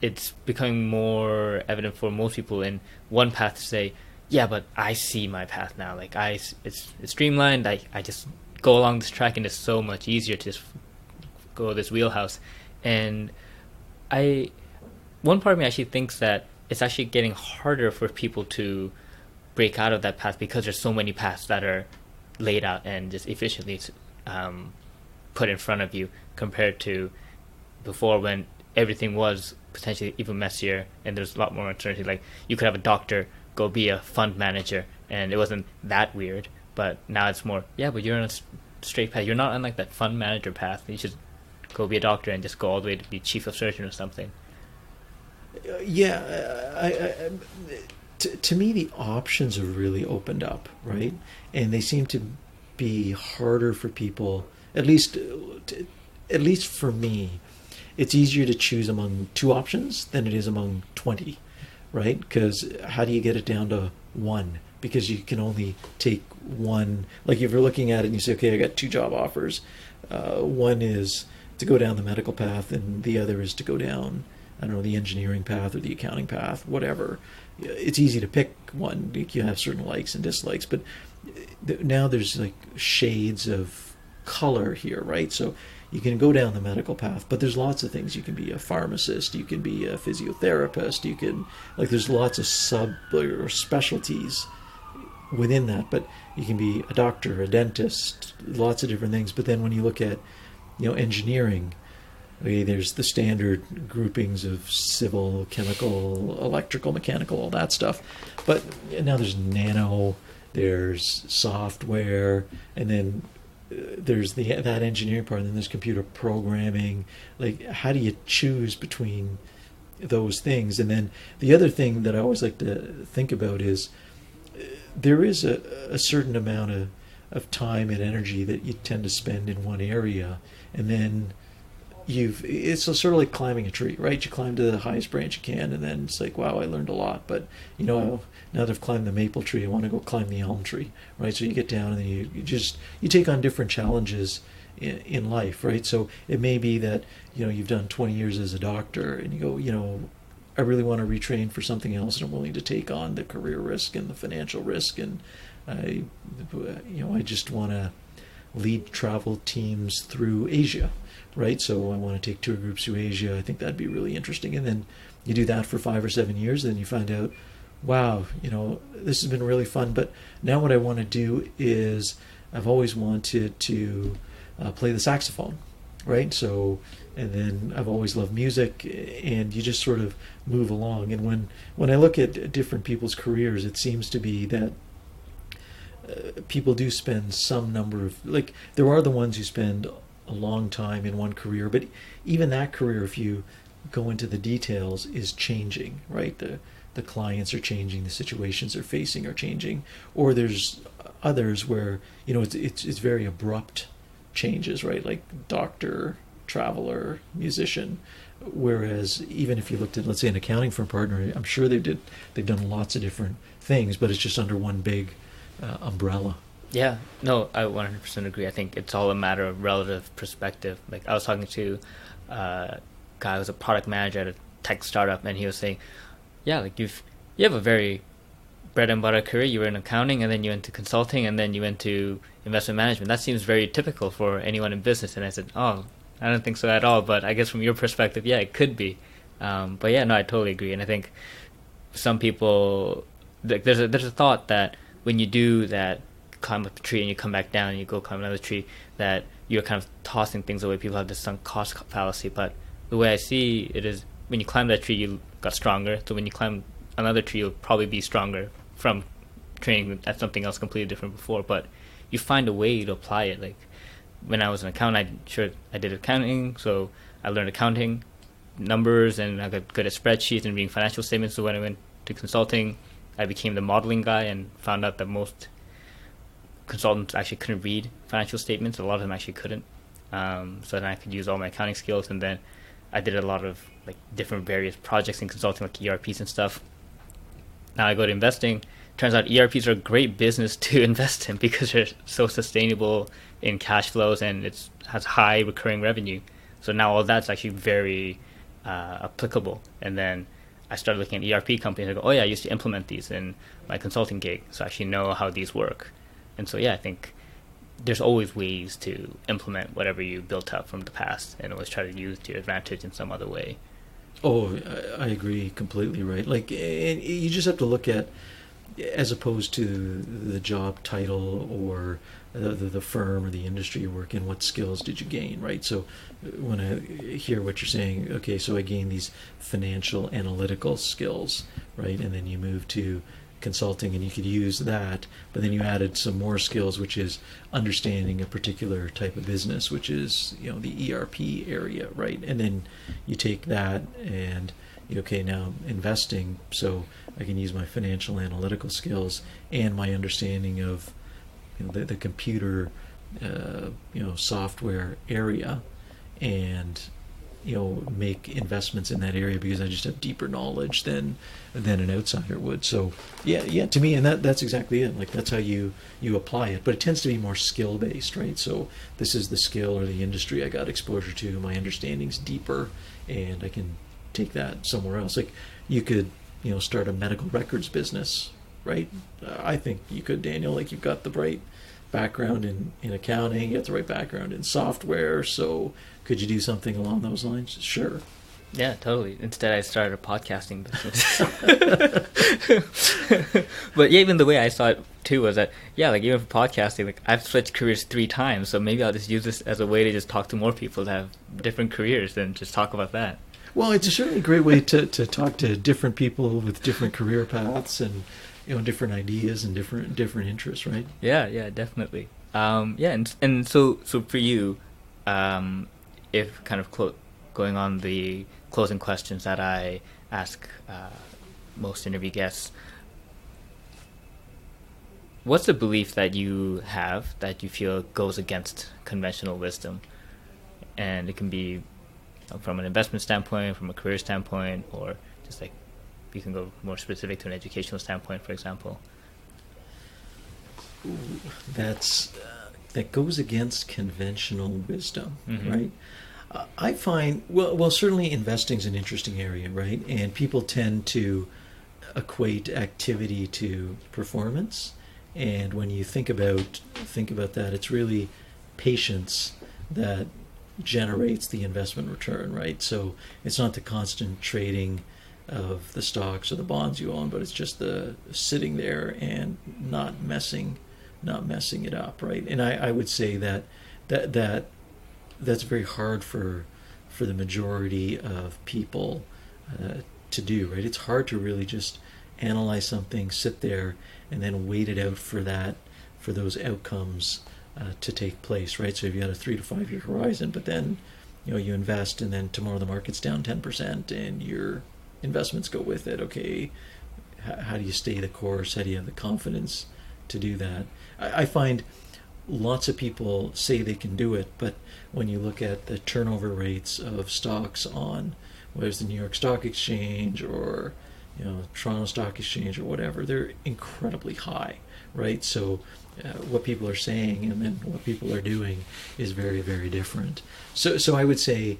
it's becoming more evident for most people in one path to say, yeah, but I see my path now. Like, it's streamlined. I just go along this track, and it's so much easier to just go this wheelhouse. And one part of me actually thinks that it's actually getting harder for people to break out of that path, because there's so many paths that are laid out and just efficiently put in front of you, compared to before, when everything was potentially even messier and there's a lot more uncertainty. Like, you could have a doctor go be a fund manager and it wasn't that weird, but now it's more, yeah, but you're on a straight path. You're not on like that fund manager path. You should go be a doctor and just go all the way to be chief of surgeon or something. To me, the options have really opened up, right? And they seem to be harder for people, at least for me. It's easier to choose among two options than it is among 20, right? Because how do you get it down to one? Because you can only take one. Like, if you're looking at it and you say, okay, I got two job offers. One is to go down the medical path, and the other is to go down, I don't know, the engineering path or the accounting path, whatever. it's easy to pick one. You have certain likes and dislikes, but now there's like shades of color here, right? So you can go down the medical path, but there's lots of things. You can be a pharmacist, you can be a physiotherapist, you can, like, there's lots of sub or specialties within that, but you can be a doctor, a dentist, lots of different things. But then when you look at, engineering, okay, there's the standard groupings of civil, chemical, electrical, mechanical, all that stuff. But now there's nano, there's software, and then there's that engineering part, and then there's computer programming. Like, how do you choose between those things? And then the other thing that I always like to think about is there is a certain amount of time and energy that you tend to spend in one area, and then it's sort of like climbing a tree, right? You climb to the highest branch you can, and then it's like, wow, I learned a lot. But now that I've climbed the maple tree, I want to go climb the elm tree, right? So you get down, and then you take on different challenges in life, right? So it may be that you've done 20 years as a doctor, and you go, I really want to retrain for something else, and I'm willing to take on the career risk and the financial risk, and I just want to lead travel teams through Asia, right? So I want to take tour groups through Asia. I think that'd be really interesting. And then you do that for 5 or 7 years, then you find out, wow, this has been really fun. But now what I want to do is, I've always wanted to play the saxophone, right? So, and then I've always loved music, and you just sort of move along. And when I look at different people's careers, it seems to be that people do spend some number of, like, there are the ones who spend a long time in one career, but even that career, if you go into the details, is changing, right? The clients are changing, the situations they're facing are changing, or there's others where it's very abrupt changes, right? Like doctor, traveler, musician. Whereas even if you looked at, let's say, an accounting firm partner, I'm sure they've done lots of different things, but it's just under one big umbrella. Yeah, no, I 100% agree. I think it's all a matter of relative perspective. Like, I was talking to a guy who was a product manager at a tech startup, and he was saying, yeah, like, you have a very bread and butter career. You were in accounting, and then you went to consulting, and then you went to investment management. That seems very typical for anyone in business. And I said, oh, I don't think so at all. But I guess from your perspective, yeah, it could be. But yeah, no, I totally agree. And I think some people, like, there's a thought that when you do that, climb up a tree and you come back down and you go climb another tree, that you're kind of tossing things away. People have this sunk cost fallacy, but the way I see it is, when you climb that tree, you got stronger. So when you climb another tree, you'll probably be stronger from training at something else completely different before. But you find a way to apply it. Like, when I was an accountant, I did accounting, so I learned accounting, numbers, and I got good at spreadsheets and reading financial statements. So when I went to consulting, I became the modeling guy and found out that most consultants actually couldn't read financial statements. A lot of them actually couldn't. So then I could use all my accounting skills, and then I did a lot of, like, different various projects in consulting, like ERPs and stuff. Now I go to investing. Turns out ERPs are a great business to invest in because they're so sustainable in cash flows, and it has high recurring revenue. So now all that's actually very applicable. And then I started looking at ERP companies and I go, oh yeah, I used to implement these in my consulting gig, so I actually know how these work. And so yeah, I think there's always ways to implement whatever you built up from the past, and always try to use to your advantage in some other way. Oh, I agree completely, right? Like, and you just have to look at, as opposed to the job title or the firm or the industry you work in, what skills did you gain, right? So when I hear what you're saying, okay, so I gained these financial analytical skills, right? And then you move to consulting and you could use that, but then you added some more skills, which is understanding a particular type of business, which is, the ERP area, right? And then you take that and, okay, now investing, so I can use my financial analytical skills and my understanding of the computer software area, and make investments in that area because I just have deeper knowledge than an outsider would. So yeah, to me, and that's exactly it. Like, that's how you apply it. But it tends to be more skill based, right? So this is the skill or the industry I got exposure to. My understanding's deeper, and I can take that somewhere else. Like, you could start a medical records business, right? I think you could, Daniel. Like, you've got the right background in accounting, you got the right background in software. So could you do something along those lines? Sure. Yeah, totally. Instead, I started a podcasting business. But yeah, even the way I saw it too was that, yeah, like even for podcasting, like I've switched careers 3 times, so maybe I'll just use this as a way to just talk to more people that have different careers and just talk about that. Well, it's certainly a great way to talk to different people with different career paths and different ideas and different interests, right? Yeah, definitely. Yeah, and so for you, if kind of going on the closing questions that I ask most interview guests, what's the belief that you have that you feel goes against conventional wisdom? And it can be from an investment standpoint, from a career standpoint, or just like you can go more specific to an educational standpoint, for example. That goes against conventional wisdom, Mm-hmm. right? I find, well, certainly investing is an interesting area, right? And people tend to equate activity to performance. And when you think about that, it's really patience that generates the investment return, right? So it's not the constant trading of the stocks or the bonds you own, but it's just the sitting there and not messing it up, right? And I would say that's very hard for the majority of people to do, right? It's hard to really just analyze something, sit there, and then wait it out for those outcomes to take place, right? So if you had a 3 to 5 year horizon, but then you invest, and then tomorrow the market's down 10%, and your investments go with it. Okay, how do you stay the course? How do you have the confidence to do that? I find lots of people say they can do it, but when you look at the turnover rates of stocks on whether it's the New York Stock Exchange or Toronto Stock Exchange or whatever, they're incredibly high, right? So what people are saying and then what people are doing is very, very different. So I would say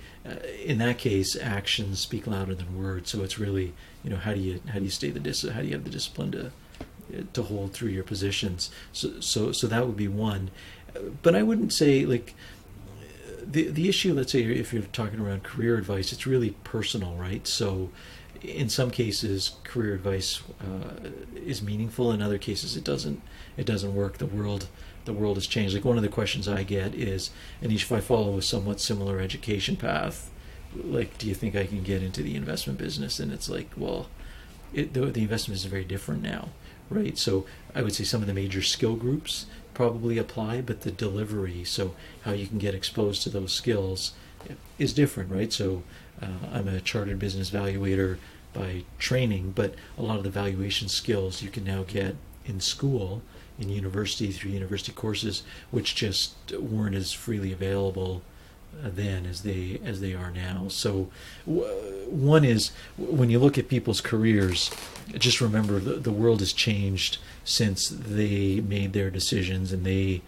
in that case, actions speak louder than words. So it's really how do you stay how do you have the discipline to hold through your positions? So that would be one. But I wouldn't say like the issue. Let's say if you're talking around career advice, it's really personal, right? So in some cases, career advice is meaningful. In other cases, it doesn't work. The world has changed. Like one of the questions I get is, Anish, if I follow a somewhat similar education path, like, do you think I can get into the investment business? And it's like, well, the investment is very different now, right? So I would say some of the major skill groups probably apply, but the delivery, so how you can get exposed to those skills, is different, right? So I'm a chartered business valuator by training, but a lot of the valuation skills you can now get in school, in university, through university courses, which just weren't as freely available then as they are now. So one is, when you look at people's careers, just remember the world has changed since they made their decisions and they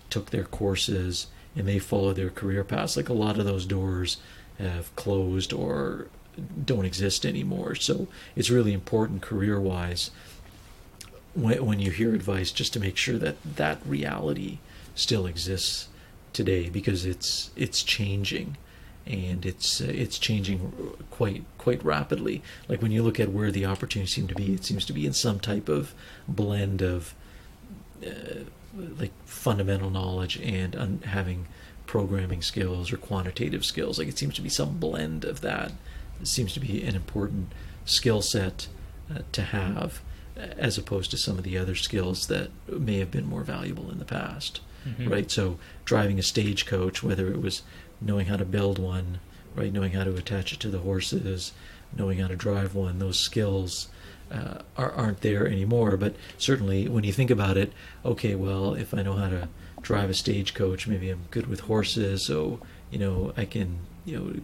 took their courses and they followed their career paths. Like a lot of those doors have closed or don't exist anymore. So it's really important career-wise when you hear advice, just to make sure that reality still exists today, because it's changing, and it's changing quite rapidly. Like when you look at where the opportunities seem to be, it seems to be in some type of blend of like fundamental knowledge and having programming skills or quantitative skills. Like it seems to be some blend of that. It seems to be an important skill set to have, as opposed to some of the other skills that may have been more valuable in the past. Mm-hmm. Right? So driving a stagecoach, whether it was knowing how to build one, right, knowing how to attach it to the horses, knowing how to drive one, those skills aren't there anymore. But certainly when you think about it, okay, well, if I know how to drive a stagecoach, maybe I'm good with horses, so I can,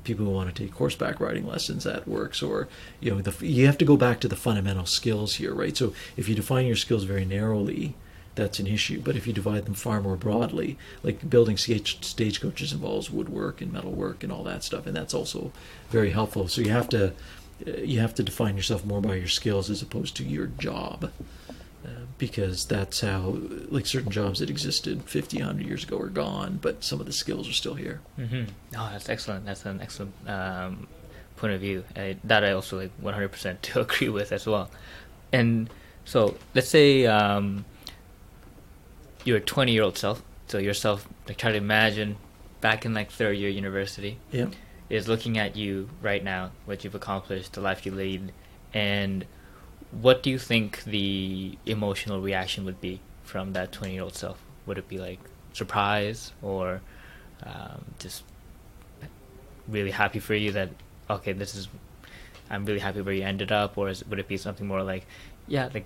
people who want to take horseback riding lessons, that works. Or you have to go back to the fundamental skills here, right? So if you define your skills very narrowly, that's an issue. But if you divide them far more broadly, like building stagecoaches involves woodwork and metalwork and all that stuff, and that's also very helpful. So you have to you have to define yourself more by your skills as opposed to your job. Because that's how, like, certain jobs that existed 50, 100 years ago are gone, but some of the skills are still here. Mm-hmm. Oh, that's excellent. That's an excellent point of view. That I also 100% agree with as well. And so let's say your 20-year-old self, so yourself, try to imagine back in third year university, Yeah. is looking at you right now, what you've accomplished, the life you lead, and what do you think the emotional reaction would be from that 20-year-old self? Would it be surprise, or just really happy for you that, okay, I'm really happy where you ended up, or would it be something more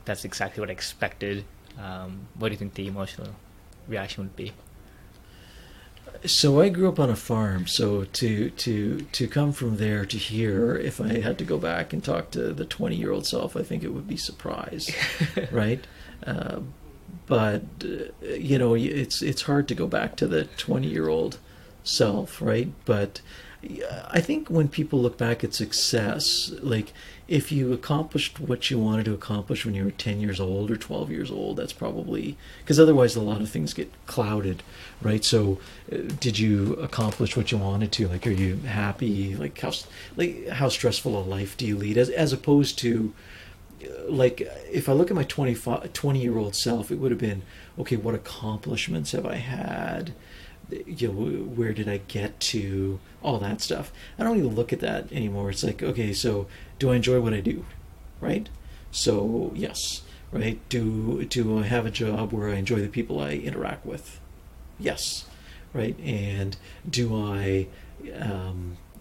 that's exactly what I expected? What do you think the emotional reaction would be? So I grew up on a farm. So to come from there to here, if I had to go back and talk to the 20-year-old self, I think it would be surprise, right? But it's hard to go back to the 20-year-old self, right? But I think when people look back at success, if you accomplished what you wanted to accomplish when you were 10 years old or 12 years old, that's probably, because otherwise a lot of things get clouded, right? So did you accomplish what you wanted to? Are you happy? How stressful a life do you lead? As opposed to, if I look at my 20-year-old self, it would have been, okay, what accomplishments have I had? Where did I get to? All that stuff. I don't even look at that anymore. It's okay, so do I enjoy what I do? Right? So yes, right? Do I have a job where I enjoy the people I interact with? Yes, right? And do I,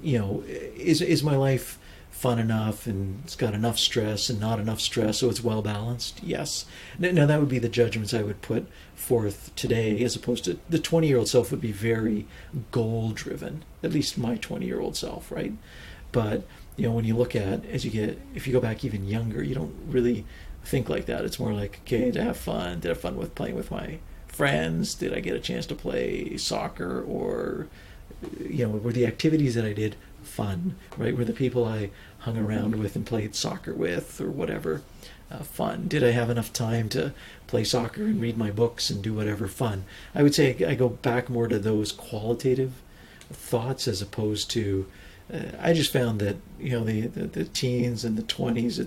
is my life fun enough and it's got enough stress and not enough stress so it's well balanced? Yes. Now that would be the judgments I would put forth today, as opposed to the 20-year-old self would be very goal driven, at least my 20-year-old self, right? But when you look at, if you go back even younger, you don't really think like that. It's more okay, to have fun. Did I have fun with playing with my friends? Did I get a chance to play soccer? Or were the activities that I did fun, right? Were the people I hung around with and played soccer with or whatever fun? Did I have enough time to play soccer and read my books and do whatever fun? I would say I go back more to those qualitative thoughts as opposed to, I just found that, the teens and the 20s,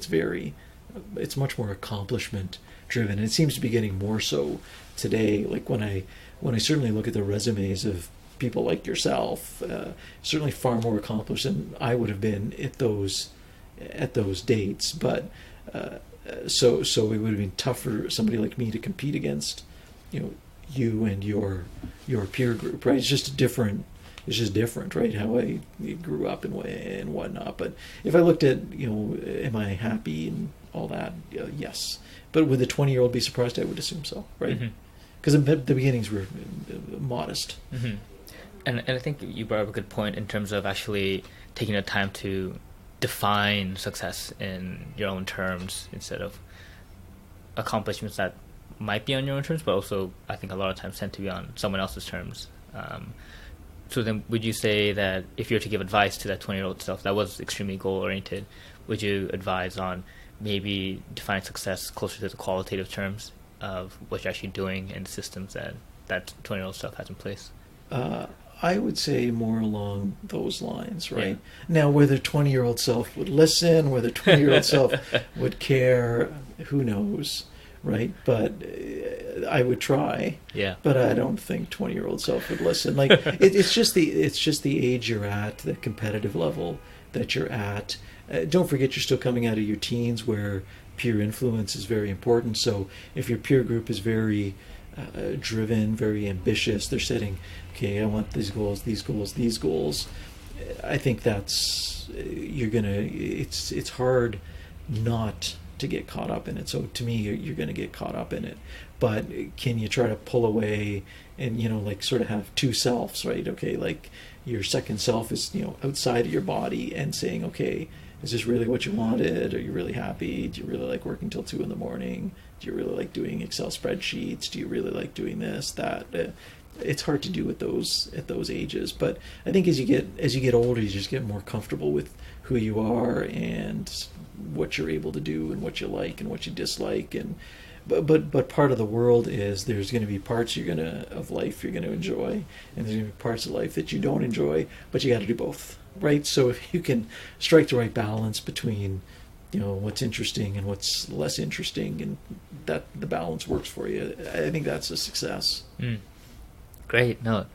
it's much more accomplishment driven. And it seems to be getting more so today. When I certainly look at the resumes of people like yourself, certainly far more accomplished than I would have been at those dates. But so it would have been tough for somebody like me to compete against, you and your peer group, right? It's just different, right? How I grew up and whatnot. But if I looked at, am I happy and all that? Yes. But would the 20-year-old be surprised? I would assume so, right? Because the beginnings were modest. Mm-hmm. And I think you brought up a good point in terms of actually taking the time to define success in your own terms instead of accomplishments that might be on your own terms, but also I think a lot of times tend to be on someone else's terms. So then would you say that if you were to give advice to that 20-year-old self that was extremely goal-oriented, would you advise on maybe defining success closer to the qualitative terms of what you're actually doing and the systems that 20-year-old self has in place? I would say more along those lines, right? Yeah. Now, whether 20-year-old self would listen, whether 20-year-old self would care, who knows, right? But I would try. Yeah. But I don't think 20-year-old self would listen. It's just the age you're at, the competitive level that you're at. Don't forget, you're still coming out of your teens, where peer influence is very important. So if your peer group is very driven, very ambitious, they're setting, okay, I want these goals, these goals, these goals. I think it's hard not to get caught up in it. So to me, you're going to get caught up in it. But can you try to pull away and, sort of have two selves, right? Okay, your second self is, outside of your body and saying, okay, is this really what you wanted? Are you really happy? Do you really like working till 2 a.m? Do you really like doing Excel spreadsheets? Do you really like doing this, that? It's hard to do at those ages, but I think as you get older, you just get more comfortable with who you are and what you're able to do and what you like and what you dislike. And but part of the world is there's going to be parts of life you're going to enjoy, and there's going to be parts of life that you don't enjoy, but you got to do both, right? So if you can strike the right balance between what's interesting and what's less interesting, and that the balance works for you, I think that's a success. Great. No,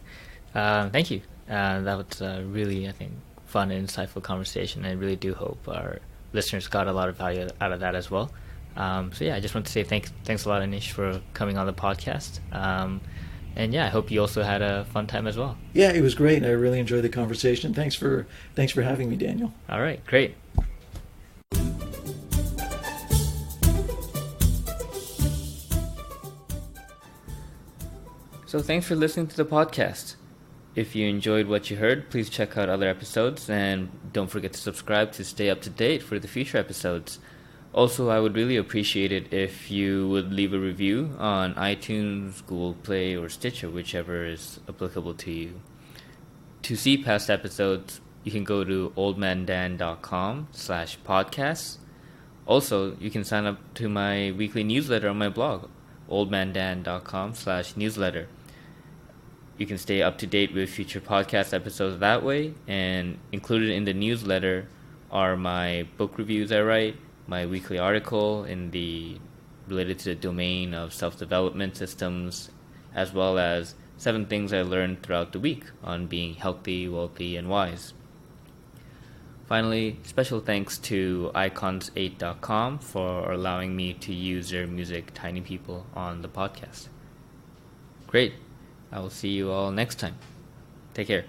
thank you. That was a really, I think, fun and insightful conversation. I really do hope our listeners got a lot of value out of that as well. So yeah, I just want to say thanks a lot, Anish, for coming on the podcast. And yeah, I hope you also had a fun time as well. Yeah, it was great. I really enjoyed the conversation. Thanks for having me, Daniel. All right, great. So thanks for listening to the podcast. If you enjoyed what you heard, please check out other episodes, and don't forget to subscribe to stay up to date for the future episodes. Also, I would really appreciate it if you would leave a review on iTunes, Google Play, or Stitcher, whichever is applicable to you. To see past episodes, you can go to oldmandan.com/podcasts. Also, you can sign up to my weekly newsletter on my blog, oldmandan.com/newsletter. You can stay up to date with future podcast episodes that way, and included in the newsletter are my book reviews I write, my weekly article related to the domain of self-development systems, as well as 7 things I learned throughout the week on being healthy, wealthy, and wise. Finally, special thanks to icons8.com for allowing me to use their music, Tiny People, on the podcast. Great. I will see you all next time. Take care.